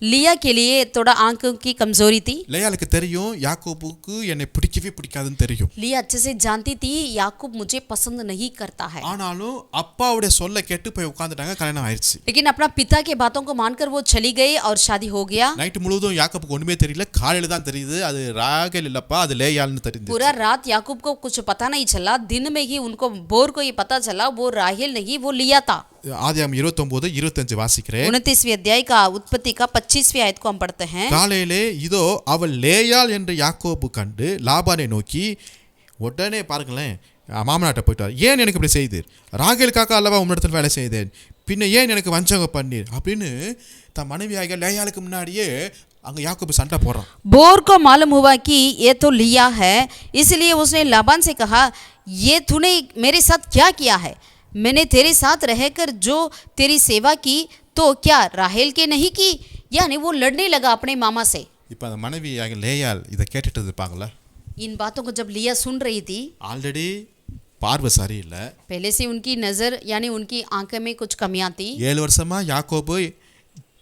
Speaker 3: लिया के लिए थोड़ा आंखों की कमजोरी थी।
Speaker 2: லேயாளுக்கு தெரியும் யாக்கோபுக்கு என்னை பிடிக்கவே பிடிக்காதுன்னு தெரியும்।
Speaker 3: लिया अच्छे से जानती थी याकूब मुझे पसंद नहीं करता है।
Speaker 2: ஆனாலும் அப்பாவுடைய சொல்ல கேட்டு போய் உட்கார்ந்துட்டாங்க கல்யாணம் ஆயிடுச்சு।
Speaker 3: लेकिन अपना पिता के बातों को मानकर वो चली गई और शादी हो गया।
Speaker 2: நைட் முழுவதும் யாக்கோபுக்கு ஒண்ணுமே தெரியல காலையில தான் தெரியுது அது ராகேல் இல்லப்பா அது லேயாள்னு தெரிஞ்சது।
Speaker 3: पूरा रात याकूब को कुछ पता नहीं चला दिन में ही उनको बोर को ये पता चला वो राहेल नहीं वो लिया था।
Speaker 2: ஆதியாகமம் 29:25 வாசிக்கிறேன்।
Speaker 3: 29वीं अध्याय का उत्पत्ति का 25वीं आयत को हम पढ़ते हैं।
Speaker 2: காலையிலே இதோ அவள் லேயாள் என்று யாக்கோபு கண்டு லாபானை நோக்கி உடனே பாருங்களேன் மாமனாட்ட போயிட்டார் ஏன் எனக்கு இப்படி செய்தீர் ராகேலுக்காக அல்லவா உம்மிடத்தில் வேலை செய்தேன் பின்ன ஏன் எனக்கு வஞ்சகம் பண்ணீர் அப்படின்னு தன் மனைவியாக லேயாளுக்கு முன்னாடியே அங்க யாக்கோபு சண்டை போடுறான்।
Speaker 3: बोर को मालूम हुआ कि ये तो लिया है इसलिए उसने लाबान से कहा ये तूने मेरे साथ क्या किया है मैंने तेरे साथ रहकर जो तेरी सेवा की तो तो क्या राहेल के नहीं की? यानी वो लड़ने लगा अपने मामा से।
Speaker 2: இப்போ அந்த மனைவி லேயாள் இதை கேட்டுட்டு இருப்பாங்களா?
Speaker 3: इन बातों को जब लिया सुन रही थी,
Speaker 2: ஆல்ரெடி பார்வை சரியில்லை,
Speaker 3: पहले से उनकी नज़र यानी उनकी आंखें में कुछ कमियां थी।
Speaker 2: 7 வருஷமா யாக்கோபு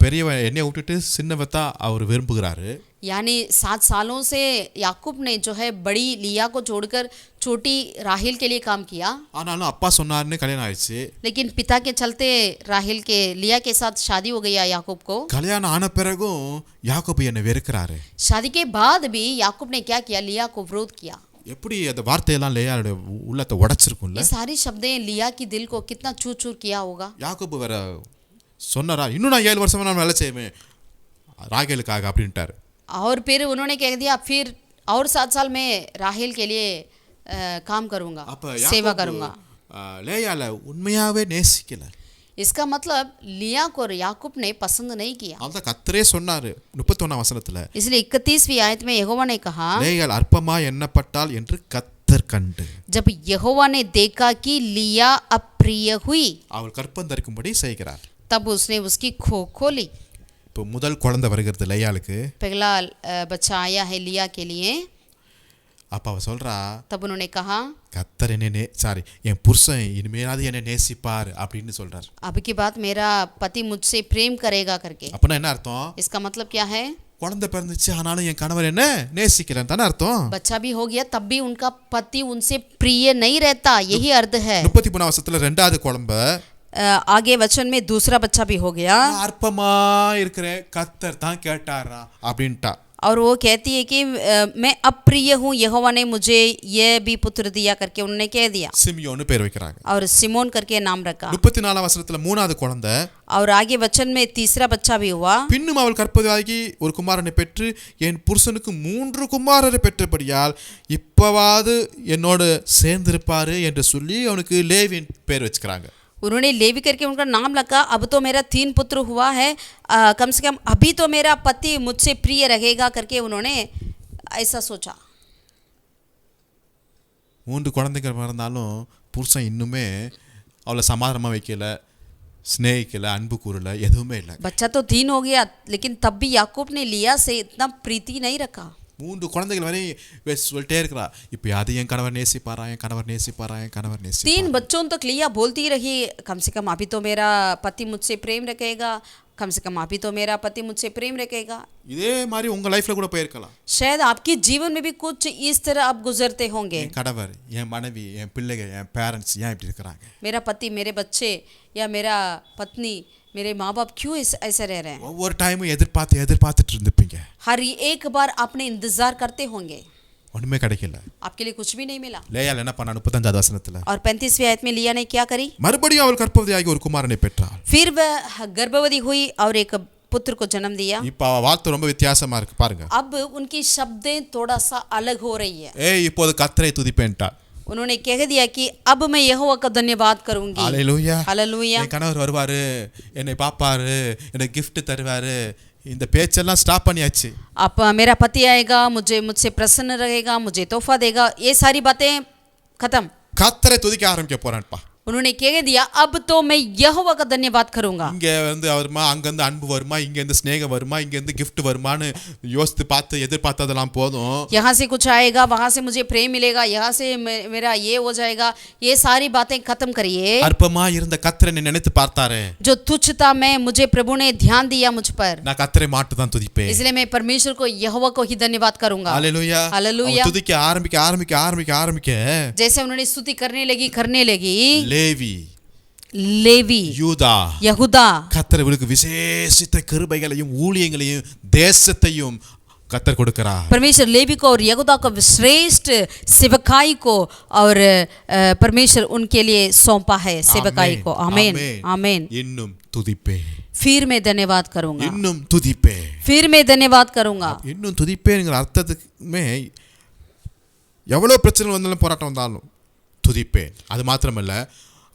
Speaker 2: பெரியவன் என்னைய விட்டுட்டு சின்னவத்தா அவர் விரும்புகிறாரு.
Speaker 3: यानी 7 सालों से याकूब ने जो है बड़ी लिया को छोड़कर छोटी राहेल के लिए काम किया,
Speaker 2: ஆனாலும் அப்பா சொன்னாருன்னு கல்யாணம் ஆயிடுச்சு.
Speaker 3: लेकिन पिता के चलते राहेल के लिया के साथ शादी हो गई याकूब को।
Speaker 2: கல்யாணம் ஆன பிறகும் யாக்கோபு என்னை வெறுக்கிறாரு.
Speaker 3: शादी के बाद भी याकूब ने क्या किया? लिया को विरोध किया।
Speaker 2: எப்படி அந்த வார்த்தையெல்லாம் லேயாளுடைய உள்ளத்தை உடைச்சிருக்கும்ல.
Speaker 3: ये सारी शब्दें लिया की दिल को कितना चूर चूर किया होगा।
Speaker 2: யாக்கோபு வேற சொன்னாரா, இன்னும் நான் 7 வருஷமா நான் வேலை செய்வேன் ராகேலுக்காக அப்படின்ட்டாரு.
Speaker 3: और फिर उन्होंने कह दिया फिर और 7 साल में राहेल के लिए काम करूंगा,
Speaker 2: அப்ப
Speaker 3: सेवा करूंगा।
Speaker 2: லேயால உண்மையாவே நேசிக்கல.
Speaker 3: इसका मतलब लिया को याकूब ने पसंद नहीं किया।
Speaker 2: அதான் கர்த்தரே சொன்னாரு 31ஆம் வசனத்துல,
Speaker 3: इसलिए 31वीं आयत में यहोवा ने कहा,
Speaker 2: லேயாள் அற்பமா எண்ணப்பட்டாள் என்று கர்த்தர் கண்டு
Speaker 3: जब यहोवा ने देखा कि लिया अप्रिय हुई,
Speaker 2: அவள் கற்பம் தரிக்கும்படி செய்கிறார்.
Speaker 3: तब उसने उसकी खो खोली।
Speaker 2: இப்போ முதல் குழந்தை வருகிறது லேயாளுக்கு.
Speaker 3: पहला बच्चा आया है लिया के लिए।
Speaker 2: அப்ப அவ சொல்றா,
Speaker 3: तब उन्होंने कहा,
Speaker 2: கர்த்தர் என்ன சாரி என் புருஷன் இனிமேலாவது என்னை நேசிப்பார் அப்படின்னு சொல்றார்.
Speaker 3: अब की बात मेरा पति मुझसे प्रेम करेगा करके।
Speaker 2: அப்பனா என்ன அர்த்தம்?
Speaker 3: इसका मतलब क्या है?
Speaker 2: குழந்தை பிறந்துச்சு ஆனாலும் என் கணவர் என்ன நேசிக்கலன்னு தானே அர்த்தம்.
Speaker 3: बच्चा भी हो गया तब भी उनका पति उनसे प्रिय नहीं रहता, यही अर्थ है।
Speaker 2: 33ஆம் வசனத்துல ரெண்டாவது குழந்தை,
Speaker 3: आगे वचन में दूसरा बच्चा भी हो गया,
Speaker 2: நான் அற்பமா இருக்கிறேன் கர்த்தர் தான் கேட்டாரா அப்படின்ட்டா.
Speaker 3: और वो कहती है कि मैं अप्रिय हूँ, यहोवा ने मुझे यह भी पुत्र दिया करके उन्होंने कह दिया,
Speaker 2: சிமியோன்னு பேர் வைக்கிறாங்க.
Speaker 3: और सिमोन करके नाम रखा।
Speaker 2: 34ஆம் வசனத்துல மூணாவது குழந்தை,
Speaker 3: और आगे वचन में तीसरा बच्चा भी हुआ,
Speaker 2: பின்னும் அவள் கற்பவதியாகி ஒரு குமாரனை பெற்று என் புருஷனுக்கு 3 குமாரரை பெற்றபடியால் இப்பவாது என்னோடு சேர்ந்திருப்பாரு என்று சொல்லி அவனுக்கு லேவின் பேர் வச்சுக்கிறாங்க.
Speaker 3: उन्होंने लेवी करके उनका नाम रखा। अब तो मेरा 3 पुत्र हुआ है, कम से कम अभी तो मेरा पति मुझसे प्रिय रहेगा करके उन्होंने ऐसा सोचा।
Speaker 2: 3 குழந்தைகள் பிறந்தாலும் புருஷன் இன்னுமே அவளை சமாதானமாக வைக்கல, ஸ்நேகிக்கல, அன்பு கூறல, எதுவுமே இல்லை.
Speaker 3: बच्चा तो 3 हो गया, लेकिन तब भी याकूब ने लिया से इतना प्रीति नहीं रखा।
Speaker 2: 3 குழந்தைகள் வரை சொல்லிட்டே இருக்கிறா, இப்போ அது என் கணவர் நேசிப்பாரா, என் கணவர் நேசிப்பாரா, என் கணவர் நேசிப்பாரா.
Speaker 3: 3 बच्चों तक लिया बोलती रही, कम से कम अभी तो मेरा पति मुझसे प्रेम रखेगा, कम से कम अभी तो मेरा पति मुझसे प्रेम रखेगा।
Speaker 2: இதே மாதிரி உங்கள் லைஃப்பில் கூட போயிருக்கலாம்.
Speaker 3: शायद आपके जीवन में भी कुछ इस तरह आप गुजरते होंगे।
Speaker 2: என் கணவர், என் மனைவி, என் பிள்ளைகள், என் பேரண்ட்ஸ் ஏன் இப்படி இருக்கிறாங்க,
Speaker 3: मेरा पति, मेरे बच्चे या मेरा पत्नी, मेरे माँ बाप क्यों ऐसे रह रहे हैं।
Speaker 2: ஒவ்வொரு டைமும் எதிர்பார்த்துட்டு இருந்துப்பீங்க.
Speaker 3: हर एक बार आपने इंतजार करते होंगे,
Speaker 2: ஒண்ணுமே கிடைக்கல.
Speaker 3: आपके लिए कुछ भी नहीं मिला।
Speaker 2: லேயாள் என்ன பண்ணா 35ஆவது வசனத்துல,
Speaker 3: और 35वीं आयत में लिया ने क्या करी?
Speaker 2: மறுபடியும் அவள் கற்பவதியாகி ஒரு குமாரனை பெற்றாள்.
Speaker 3: फिर वह गर्भवती हुई और एक पुत्र को जन्म दिया।
Speaker 2: இப்போ அவ வார்த்தை ரொம்ப வித்தியாசமா இருக்கு பாருங்க.
Speaker 3: अब उनकी शब्दें थोड़ा सा अलग हो रही है।
Speaker 2: ஏய் இப்போது கர்த்தரை துதிப்பேன்ட்டா.
Speaker 3: उन्होंने कह दिया कि अब मैं यहोवा का धन्यवाद करूंगी।
Speaker 2: ஹalleluya.
Speaker 3: हालेलुया।
Speaker 2: என் கணவர் வருவாரு, என்னை பாப்பாரு, எனக்கு gift தருவாரு, இந்த பேச்செல்லாம் ஸ்டாப் பண்ணியாச்சு.
Speaker 3: अब मेरा पति आएगा, मुझसे प्रसन्न रहेगा, मुझे तोहफा देगा, ये सारी बातें खत्म।
Speaker 2: கர்த்தரை துதிக்க ஆரம்பிக்க போறான்ப்பா.
Speaker 3: उन्होंने कह दिया अब तो मैं यहोवा का धन्यवाद करूंगा।
Speaker 2: இங்க வந்து வருமா, அங்க இருந்து அன்பு வருமா, இங்க இருந்து ஸ்நேகம் வருமா, இங்க இருந்து gift வருமான்னு யோசித்து பார்த்து எதிர்பார்த்ததெல்லாம் போதும்.
Speaker 3: यहाँ से कुछ आएगा, वहां से मुझे प्रेम मिलेगा, यहाँ से मेरा ये हो जाएगा, ये सारी बातें खत्म करिए।
Speaker 2: அற்பமா இருந்த கர்த்தரை நினைத்து பார்த்தாரே,
Speaker 3: जो तुच्छ था मैं, मुझे प्रभु ने ध्यान दिया मुझ पर,
Speaker 2: நான் கர்த்தரை மாட்டு தான் துதிப்பேன்.
Speaker 3: इसलिए मैं परमेश्वर को यहोवा को ही धन्यवाद करूंगा।
Speaker 2: ஹalleluya.
Speaker 3: हालेलुया।
Speaker 2: அவன் துதிக்க ஆரம்பிக்க
Speaker 3: जैसे उन्होंने स्तुति करने लगी,
Speaker 2: லேவி,
Speaker 3: लेवी,
Speaker 2: யூதா,
Speaker 3: यहूदा,
Speaker 2: கர்த்தர் இவளுக்கு விசேஷித்த கிருபைகளையும் ஊழியங்களையும் தேசத்தையும் கர்த்தர் கொடுக்கிறார்.
Speaker 3: परमेश्वर लेवी को और यहूदा को श्रेष्ठ सेवकाई को और परमेश्वर उनके लिए सौंपा है सेवकाई को। आमीन आमीन।
Speaker 2: இன்னும் துதிப்பே,
Speaker 3: फिर मैं धन्यवाद करूंगा,
Speaker 2: இன்னும் துதிப்பே,
Speaker 3: फिर मैं धन्यवाद करूंगा।
Speaker 2: இன்னும் துதிப்பேங்கிற அர்த்தத்துக்குமே எவ்வளோ பிரச்சனை வந்தாலும் போராட்டம் வந்தாலும் துதிப்பேன். அது மாத்திரமல்ல,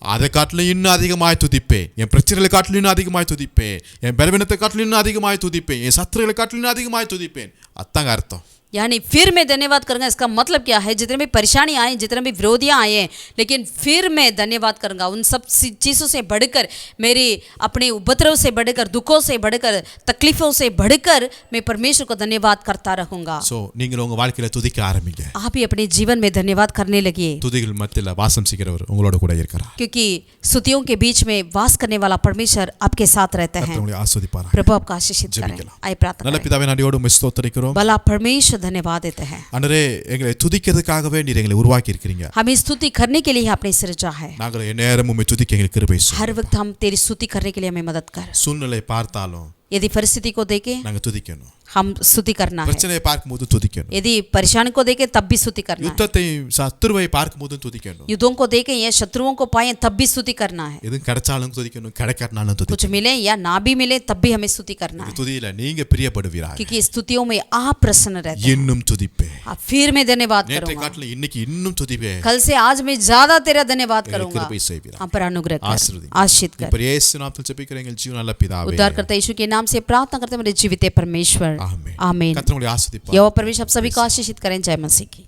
Speaker 2: அதை காட்டிலும் இன்னும் அதிகமாய் துதிப்பேன், என் பிரச்சனைகளை காட்டிலும் இன்னும் அதிகமாய் துதிப்பேன், என் பலவீனத்தை காட்டிலும் இன்னும் அதிகமாய் துதிப்பேன், என் சத்துருகளை காட்டிலும் இன்னும் அதிகமாய் துதிப்பேன். அத்தாங்க அர்த்தம்.
Speaker 3: यानी फिर मैं धन्यवाद करूंगा, इसका मतलब क्या है? जितने भी परेशानी आए, जितने भी विरोधियां आए हैं, लेकिन फिर मैं धन्यवाद करूंगा। उन सब चीज़ों से बढ़कर, मेरे अपने उपद्रव से बढ़कर, दुखों से बढ़कर, तकलीफों से बढ़कर मैं परमेश्वर को धन्यवाद करता रहूंगा।
Speaker 2: ஸோ நீங்கள் உங்கள் வாழ்க்கையில் துதிக்க ஆரம்பிங்க.
Speaker 3: आप भी अपने जीवन में धन्यवाद करने लगिए,
Speaker 2: துதிகள் மத்தியில் வாசம் செய்கிறவர் உங்களோட கூட இருக்கிறார்.
Speaker 3: क्योंकि स्तुतियों के बीच में वास करने वाला परमेश्वर आपके साथ रहता है।
Speaker 2: கர்த்தர் உங்களை ஆசீர்வதிப்பாராக.
Speaker 3: प्रभु आपका आशीषित करें।
Speaker 2: ஜெபிக்கலாம்.
Speaker 3: आइए प्रार्थना
Speaker 2: நல்ல
Speaker 3: करें।
Speaker 2: பிதாவே நன்றியோடு உம்மை ஸ்தோத்திரிக்கிறோம்.
Speaker 3: भला परमेश्वर धन्यवाद देते हैं।
Speaker 2: ஆண்டவரே எங்களை துதிக்கிறதுக்காகவே நீர் எங்களை உருவாக்கி இருக்கிறீங்க.
Speaker 3: हमें स्तुति करने के लिए आपने सृजा है।
Speaker 2: நாங்கள் எந்நேரம் உம்மை துதிக்க எங்களுக்கு கிருபை செய்யும்.
Speaker 3: हर वक्त हम तेरी स्तुति करने के लिए हमें मदद कर।
Speaker 2: சூழ்நிலை பார்த்தாலும்
Speaker 3: यदि परिस्थिति को देखे
Speaker 2: நாங்கள் துதிக்கணும்.
Speaker 3: हम स्तुति करना है,
Speaker 2: பிரச்சனையை பார்க்கும்போது துதிக்கணும்.
Speaker 3: यदि परेशानी को देखे तब भी स्तुति करना है,
Speaker 2: யுத்தத்தை சத்துருவை பார்க்கும்போது துதிக்கணும்.
Speaker 3: युद्धों को देखे या शत्रुओं को पाए तब भी स्तुति करना है।
Speaker 2: எது கிடைச்சாலும் துதிக்கணும், கிடைக்காட்டினாலும்
Speaker 3: कुछ
Speaker 2: துதிக்கணும்.
Speaker 3: मिले या ना भी मिले तब भी हमें स्तुति करना है,
Speaker 2: துதியில நீங்க பிரியப்படுவீராக.
Speaker 3: क्योंकि स्तुतियों में आप प्रसन्न रहते हैं।
Speaker 2: இன்னும் துதிப்பே.
Speaker 3: अब फिर मैं धन्यवाद
Speaker 2: நேற்றை
Speaker 3: करूंगा,
Speaker 2: காட்டிலும் இன்னைக்கு இன்னும் துதிப்பே.
Speaker 3: कल से आज मैं ज्यादा तेरा धन्यवाद करूंगा।
Speaker 2: கிருபை செய்வீராக.
Speaker 3: हम पर अनुग्रह कर,
Speaker 2: ஆசீர்வதிங்க.
Speaker 3: आशीष कर।
Speaker 2: இப்ப இயேசு நாமத்தில் ஜெபிக்கிறேன் எங்கள் ஜீவன் நல்ல பிதாவே.
Speaker 3: उद्धार करता यीशु के नाम से प्रार्थना करते मेरे जीवित परमेश्वर,
Speaker 2: ஆமென்.
Speaker 3: आमीन।
Speaker 2: கர்த்தர் உங்களை ஆசீர்வதிப்பார்.
Speaker 3: यहोवा परमेश्वर आप सभी को आशीषित करें। जय मसीह की।